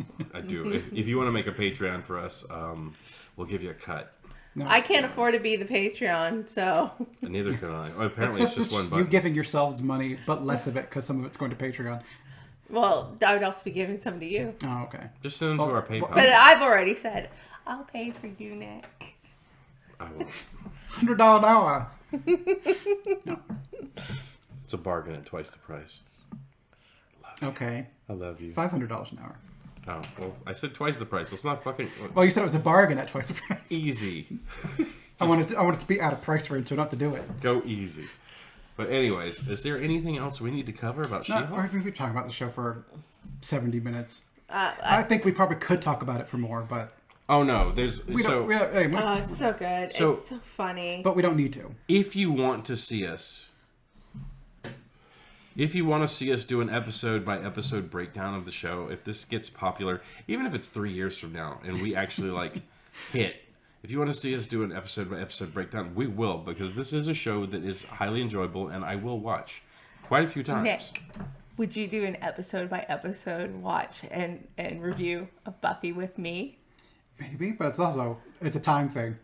Speaker 2: If you want to make a Patreon for us, we'll give you a cut.
Speaker 1: No, I can't afford to be the Patreon, so.
Speaker 2: And neither can I. Well, apparently, it's just one button.
Speaker 3: You giving yourselves money, but less of it because some of it's going to Patreon.
Speaker 1: Well, I would also be giving some to you.
Speaker 3: Oh, okay.
Speaker 2: Just send them to our PayPal.
Speaker 1: But I've already said, I'll pay for you, Nick.
Speaker 2: I won't.
Speaker 3: $100 an hour.
Speaker 2: No. It's a bargain at twice the price.
Speaker 3: Okay.
Speaker 2: I love you.
Speaker 3: $500 an hour.
Speaker 2: Oh, well, I said twice the price. Let's not fucking...
Speaker 3: Well, you said it was a bargain at twice the price.
Speaker 2: Easy.
Speaker 3: I wanted to be out of price range, so not to do it.
Speaker 2: Go easy. But anyways, is there anything else we need to cover about She-Hulk?
Speaker 3: We've been talking about the show for 70 minutes. I think we probably could talk about it for more, but...
Speaker 2: Oh, no.
Speaker 1: It's so good. It's so funny.
Speaker 3: But we don't need to.
Speaker 2: If you want to see us... If you want to see us do an episode-by-episode breakdown of the show, if this gets popular, even if it's 3 years from now, and we actually, like, hit... If you want to see us do an episode-by-episode breakdown, we will, because this is a show that is highly enjoyable, and I will watch quite a few times.
Speaker 1: Nick, would you do an episode-by-episode watch and review of Buffy with me?
Speaker 3: Maybe, but it's a time thing.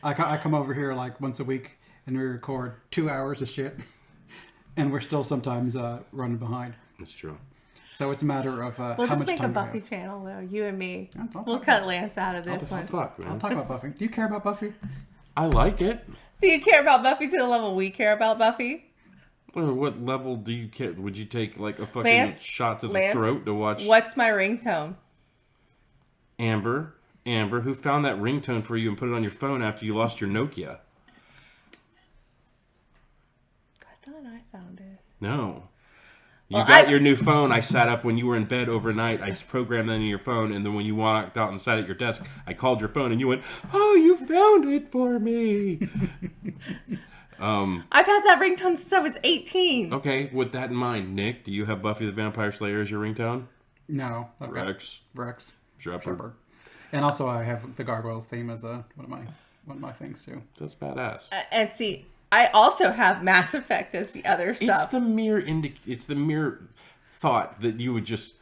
Speaker 3: I come over here, like, once a week, and we record 2 hours of shit. And we're still sometimes running behind.
Speaker 2: That's true.
Speaker 3: So it's a matter of
Speaker 1: we'll
Speaker 3: how much time
Speaker 1: just make a Buffy channel, though. You and me. We'll cut Lance out of this one.
Speaker 3: I'll talk about Buffy. Do you care about Buffy?
Speaker 2: I like it.
Speaker 1: Do you care about Buffy to the level we care about Buffy?
Speaker 2: What level do you care? Would you take like a fucking shot to the throat to watch?
Speaker 1: What's my ringtone?
Speaker 2: Amber, who found that ringtone for you and put it on your phone after you lost your Nokia?
Speaker 1: I thought I found it.
Speaker 2: No. You got your new phone. I sat up when you were in bed overnight. I programmed that in your phone, and then when you walked out and sat at your desk, I called your phone, and you went, "Oh, you found it for me."
Speaker 1: I've had that ringtone since I was 18.
Speaker 2: Okay, with that in mind, Nick, do you have Buffy the Vampire Slayer as your ringtone?
Speaker 3: No.
Speaker 2: Rex.
Speaker 3: Shepard. And also, I have the Gargoyles theme as one of my things too.
Speaker 2: That's badass.
Speaker 1: And see, I also have Mass Effect as the other stuff.
Speaker 2: It's the mere thought that you would just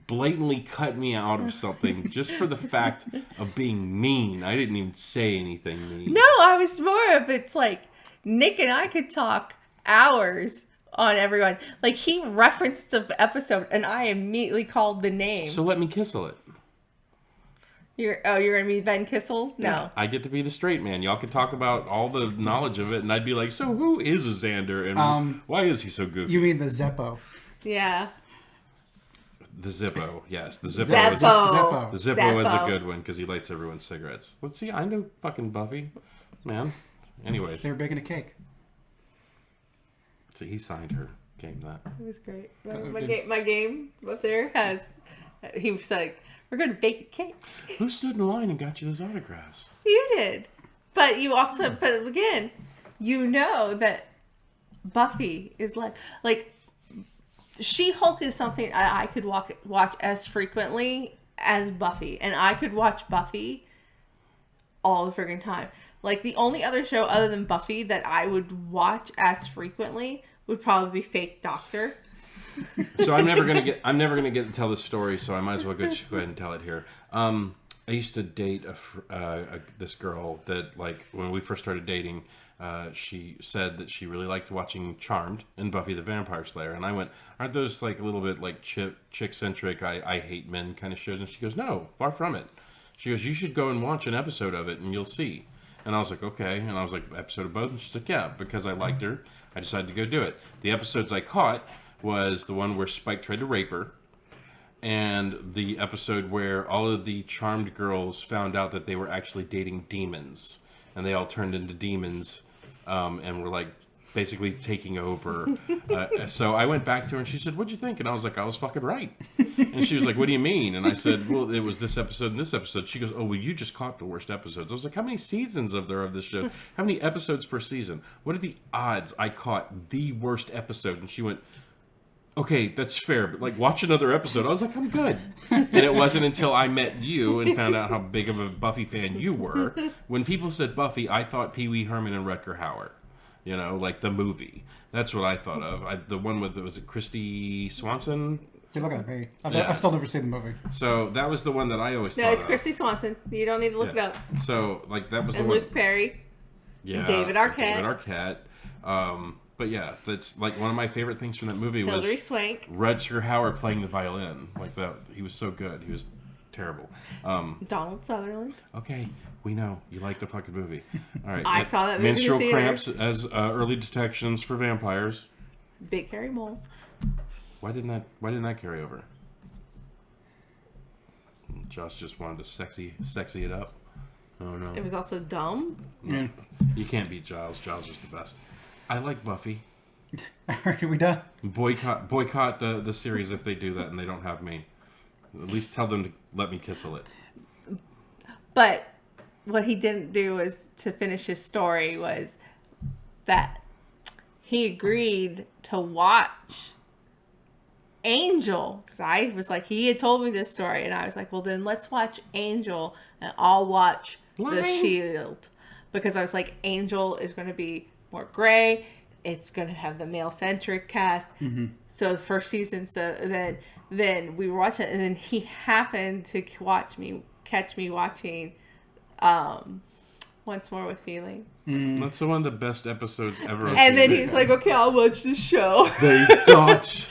Speaker 2: blatantly cut me out of something just for the fact of being mean. I didn't even say anything mean.
Speaker 1: No, I was more of it's like Nick and I could talk hours on everyone. Like he referenced an episode and I immediately called the name.
Speaker 2: So let me kissel it.
Speaker 1: You're gonna be Ben Kissel? No.
Speaker 2: Yeah, I get to be the straight man. Y'all can talk about all the knowledge of it, and I'd be like, so who is a Xander, and why is he so goofy?
Speaker 3: You mean the Zeppo?
Speaker 1: Yeah.
Speaker 2: The Zippo, yes. The
Speaker 1: Zeppo.
Speaker 2: The Zippo is a good one, because he lights everyone's cigarettes. Let's see, I know fucking Buffy. Man. Anyways.
Speaker 3: They were baking a cake.
Speaker 2: See, he signed her. Game that.
Speaker 1: It was great. My game up there has... He was like... We're going to bake a cake.
Speaker 2: Who stood in line and got you those autographs?
Speaker 1: You did. But you also, but again, you know that Buffy is like She-Hulk is something I could watch as frequently as Buffy, and I could watch Buffy all the friggin' time. Like, the only other show other than Buffy that I would watch as frequently would probably be Fake Doctor.
Speaker 2: So I'm never gonna get to tell this story, so I might as well go ahead and tell it here. I used to date this girl that, like, when we first started dating, she said that she really liked watching Charmed and Buffy the Vampire Slayer, and I went, aren't those like a little bit like chick-centric, I hate men kind of shows? And she goes, no, far from it. She goes, you should go and watch an episode of it and you'll see. And I was like, okay. And I was like, episode of both? And she's like, yeah, because I liked her, I decided to go do it. The episodes I caught was the one where Spike tried to rape her, and the episode where all of the Charmed girls found out that they were actually dating demons, and they all turned into demons, and were like basically taking over. So I went back to her and she said, what'd you think? And I was like, I was fucking right. And she was like, what do you mean? And I said, well, it was this episode and this episode. She goes, oh, well, you just caught the worst episodes. I was like, how many seasons of this show? How many episodes per season? What are the odds I caught the worst episode? And she went, okay, that's fair, but like, watch another episode. I was like, I'm good. And it wasn't until I met you and found out how big of a Buffy fan you were. When people said Buffy, I thought Pee Wee Herman and Rutger Hauer. You know, like the movie. That's what I thought of. The one with, was it Christy Swanson?
Speaker 3: You're looking at me. I still never seen the movie.
Speaker 2: So that was the one that I always thought
Speaker 1: No, it's
Speaker 2: of.
Speaker 1: Christy Swanson. You don't need to look it up.
Speaker 2: So, like, that was
Speaker 1: and
Speaker 2: the one.
Speaker 1: Luke Perry.
Speaker 2: Yeah.
Speaker 1: And David Arquette.
Speaker 2: David Arquette. But yeah, that's like one of my favorite things from that movie was
Speaker 1: Hilary Swank.
Speaker 2: Rutger Hauer playing the violin. Like that, he was so good. He was terrible.
Speaker 1: Donald Sutherland.
Speaker 2: Okay, we know you like the fucking movie. All right,
Speaker 1: I saw that movie in
Speaker 2: Menstrual
Speaker 1: theater.
Speaker 2: cramps as early detections for vampires.
Speaker 1: Big hairy moles.
Speaker 2: Why didn't that carry over? Josh just wanted to sexy it up. Oh no.
Speaker 1: It was also dumb.
Speaker 3: Yeah.
Speaker 2: You can't beat Giles. Giles was the best. I like Buffy.
Speaker 3: Are we done?
Speaker 2: Boycott the series if they do that and they don't have me. At least tell them to let me kiss a lip.
Speaker 1: But what he didn't do was to finish his story was that he agreed to watch Angel, because I was like, he had told me this story and I was like, well then let's watch Angel and I'll watch The Shield, because I was like, Angel is going to be more gray, it's going to have the male centric cast. So the first season, so then we were watching it, and then he happened to catch me watching Once More with Feeling.
Speaker 2: That's one of the best episodes ever.
Speaker 1: And then he's like, okay, I'll watch this show.
Speaker 2: They got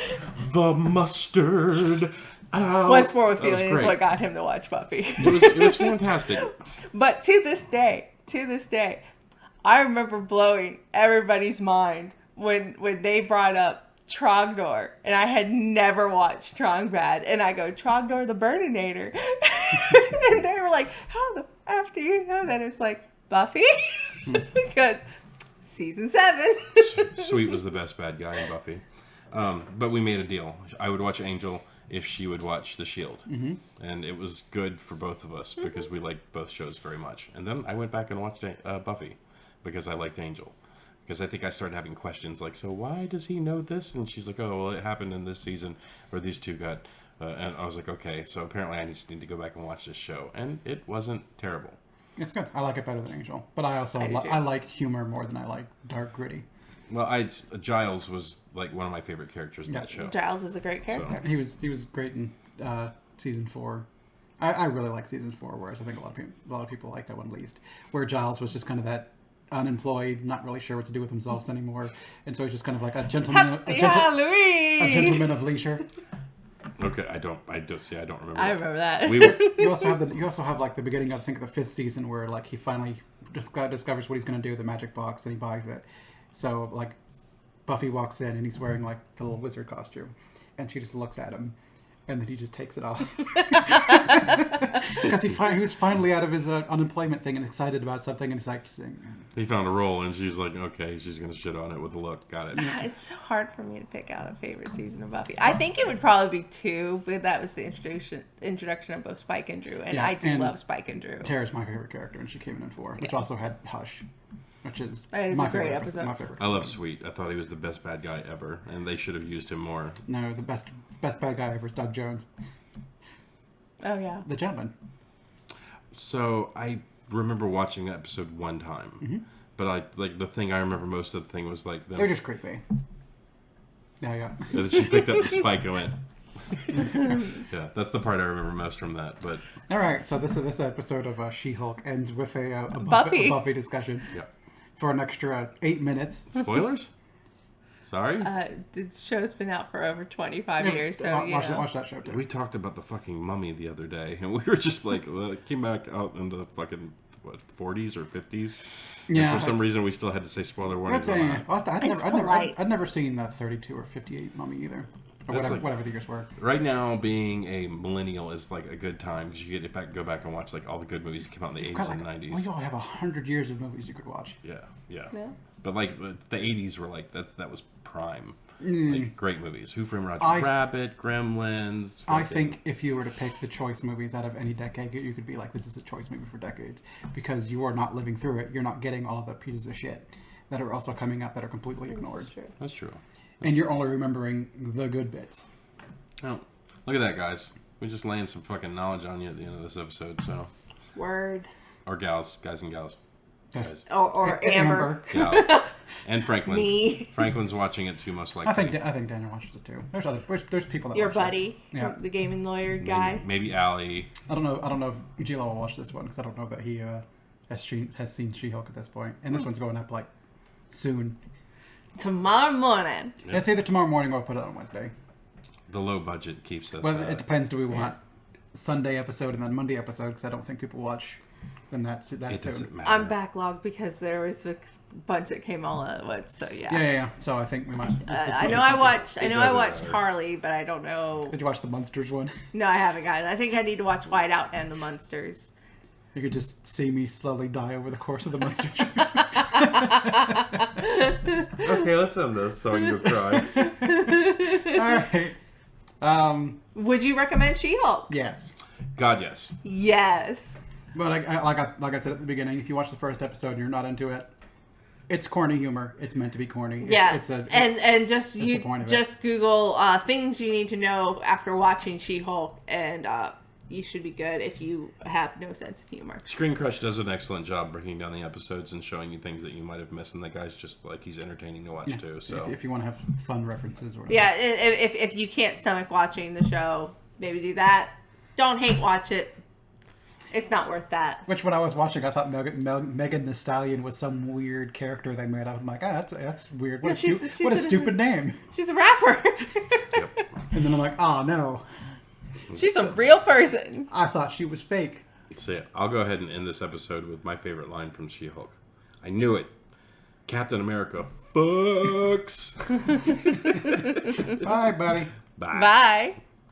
Speaker 2: the mustard out.
Speaker 1: Once More with
Speaker 2: That was
Speaker 1: Feeling is
Speaker 2: great.
Speaker 1: what got him to watch Buffy.
Speaker 2: It was fantastic.
Speaker 1: But to this day, I remember blowing everybody's mind when they brought up Trogdor, and I had never watched Strongbad, and I go, Trogdor the Burninator. And they were like, how the F do you know that? It's like, Buffy? Because season 7.
Speaker 2: Sweet was the best bad guy in Buffy. But we made a deal. I would watch Angel if she would watch The Shield. And it was good for both of us because we liked both shows very much. And then I went back and watched Buffy because I liked Angel. Because I think I started having questions like, so why does he know this? And she's like, oh, well, it happened in this season where these two got... and I was like, okay, so apparently I just need to go back and watch this show. And it wasn't terrible.
Speaker 3: It's good. I like it better than Angel. But I also I like humor more than I like dark, gritty.
Speaker 2: Well, Giles was like one of my favorite characters in that show.
Speaker 1: Giles is a great character.
Speaker 3: He was great in season 4. I really like season 4, whereas I think a lot of people liked that one least. Where Giles was just kind of that unemployed, not really sure what to do with themselves anymore, and so he's just kind of like a gentleman of leisure.
Speaker 2: Okay, I don't remember.
Speaker 1: I remember that.
Speaker 3: You also have like the beginning of, I think, the 5th season where like he finally discovers what he's going to do with the magic box and he buys it. So like Buffy walks in and he's wearing like the little wizard costume, and she just looks at him, and then he just takes it off because he was finally out of his unemployment thing and excited about something, and he's like saying,
Speaker 2: he found a role and she's like, okay, she's gonna shit on it with a look. Got it.
Speaker 1: It's so hard for me to pick out a favorite season of Buffy. I think it would probably be 2, but that was the introduction of both Spike and Drew, and I do love Spike and Drew.
Speaker 3: Tara's my favorite character, and she came in 4, which also had Hush. which is
Speaker 1: That is
Speaker 3: my
Speaker 1: a great
Speaker 3: favorite
Speaker 1: episode.
Speaker 3: My favorite.
Speaker 2: I love Sweet. I thought he was the best bad guy ever, and they should have used him more.
Speaker 3: No, the best bad guy ever is Doug Jones,
Speaker 1: Oh yeah.
Speaker 3: the gentleman.
Speaker 2: So I remember watching that episode one time,
Speaker 3: Mm-hmm.
Speaker 2: but the thing I remember most of the thing was like
Speaker 3: They're
Speaker 2: them.
Speaker 3: just creepy. Yeah.
Speaker 2: That she picked up the spike and went. Yeah, that's the part I remember most from that. But
Speaker 3: All right, so this episode of She-Hulk ends with a
Speaker 1: Buffy.
Speaker 3: Buffy discussion
Speaker 2: yeah,
Speaker 3: for an extra 8 minutes.
Speaker 2: spoilers. Sorry,
Speaker 1: The show's been out for over 25 years, so
Speaker 3: Watch that show too.
Speaker 2: we talked about the fucking Mummy the other day, and we were just like, came back out in the fucking 40s or 50s.
Speaker 3: Yeah,
Speaker 2: And for some
Speaker 3: it's-
Speaker 2: reason, we still had to say spoiler warnings
Speaker 3: That's
Speaker 2: on
Speaker 3: a,
Speaker 2: that.
Speaker 1: It's polite.
Speaker 3: I'd never seen that 32 or 58 Mummy either. Or
Speaker 2: That's
Speaker 3: whatever the years were.
Speaker 2: Right now, being a millennial is like a good time because you get to go back and watch like all the good movies that came out in the 80s and 90s.
Speaker 3: We all have 100 years of movies you could watch.
Speaker 2: Yeah.
Speaker 1: Yeah.
Speaker 2: But like the 80s were like that was prime.
Speaker 3: Mm.
Speaker 2: Like great movies. Who Framed Roger
Speaker 3: I-
Speaker 2: Rabbit, Gremlins.
Speaker 3: I
Speaker 2: fucking-
Speaker 3: think if you were to pick the choice movies out of any decade, you could be like, this is a choice movie for decades. Because you are not living through it. You're not getting all of the pieces of shit that are also coming up that are completely ignored.
Speaker 2: That's true.
Speaker 3: And you're only remembering the good bits.
Speaker 2: Oh, look at that, guys. We're just laying some fucking knowledge on you at the end of this episode. So,
Speaker 1: Word.
Speaker 2: or guys and gals. Guys.
Speaker 1: Or Amber.
Speaker 2: Gal. And Franklin.
Speaker 1: Me.
Speaker 2: Franklin's watching it too, most likely.
Speaker 3: I think Daniel watches it too. There's people that
Speaker 1: Your
Speaker 3: watch this.
Speaker 1: buddy.
Speaker 3: Yeah.
Speaker 1: The gaming lawyer guy.
Speaker 2: Maybe Allie.
Speaker 3: I don't know if Gilo will watch this one because I don't know that he has seen She-Hulk at this point. And this one's going up like soon.
Speaker 1: Tomorrow morning.
Speaker 2: Yeah.
Speaker 3: It's either tomorrow morning or I'll put it on Wednesday.
Speaker 2: The low budget keeps us.
Speaker 3: Well, it depends. Do we want Sunday episode and then Monday episode? Because I don't think people watch them that
Speaker 2: It
Speaker 3: soon.
Speaker 2: doesn't matter.
Speaker 1: I'm backlogged because there was a bunch that came all at once, so yeah.
Speaker 3: Yeah. So I think we might.
Speaker 1: I know I watched
Speaker 2: It
Speaker 1: I
Speaker 2: doesn't
Speaker 1: watched
Speaker 2: matter.
Speaker 1: Harley, but I don't know.
Speaker 3: Did you watch the Munsters one?
Speaker 1: No, I haven't, guys. I think I need to watch Whiteout and the Munsters.
Speaker 3: You could just see me slowly die over the course of the Munsters.
Speaker 2: Okay, let's end this so I can go cry.
Speaker 3: All right.
Speaker 1: Would you recommend She-Hulk?
Speaker 3: Yes.
Speaker 2: God, yes.
Speaker 1: Yes.
Speaker 3: But like I said at the beginning, if you watch the first episode and you're not into it, it's corny humor. It's meant to be corny.
Speaker 1: Yeah.
Speaker 3: It's
Speaker 1: and just
Speaker 3: that's the point of it.
Speaker 1: just Google things you need to know after watching She-Hulk, and you should be good if you have no sense of humor.
Speaker 2: Screen Crush does an excellent job breaking down the episodes and showing you things that you might have missed, and that guy's just like he's entertaining to watch too. So
Speaker 3: if you want to have fun references or whatever.
Speaker 1: Yeah, if you can't stomach watching the show, maybe do that. Don't hate watch it. It's not worth that.
Speaker 3: Which when I was watching, I thought Megan Thee Stallion was some weird character they made up. I'm like, that's weird. What,
Speaker 1: Yeah,
Speaker 3: what a stupid name.
Speaker 1: She's a rapper.
Speaker 2: yep.
Speaker 3: And then I'm like, oh no,
Speaker 1: She's a real person.
Speaker 3: I thought she was fake.
Speaker 2: So yeah, I'll go ahead and end this episode with my favorite line from She-Hulk. I knew it. Captain America fucks.
Speaker 3: Bye, buddy.
Speaker 2: Bye.
Speaker 1: Bye.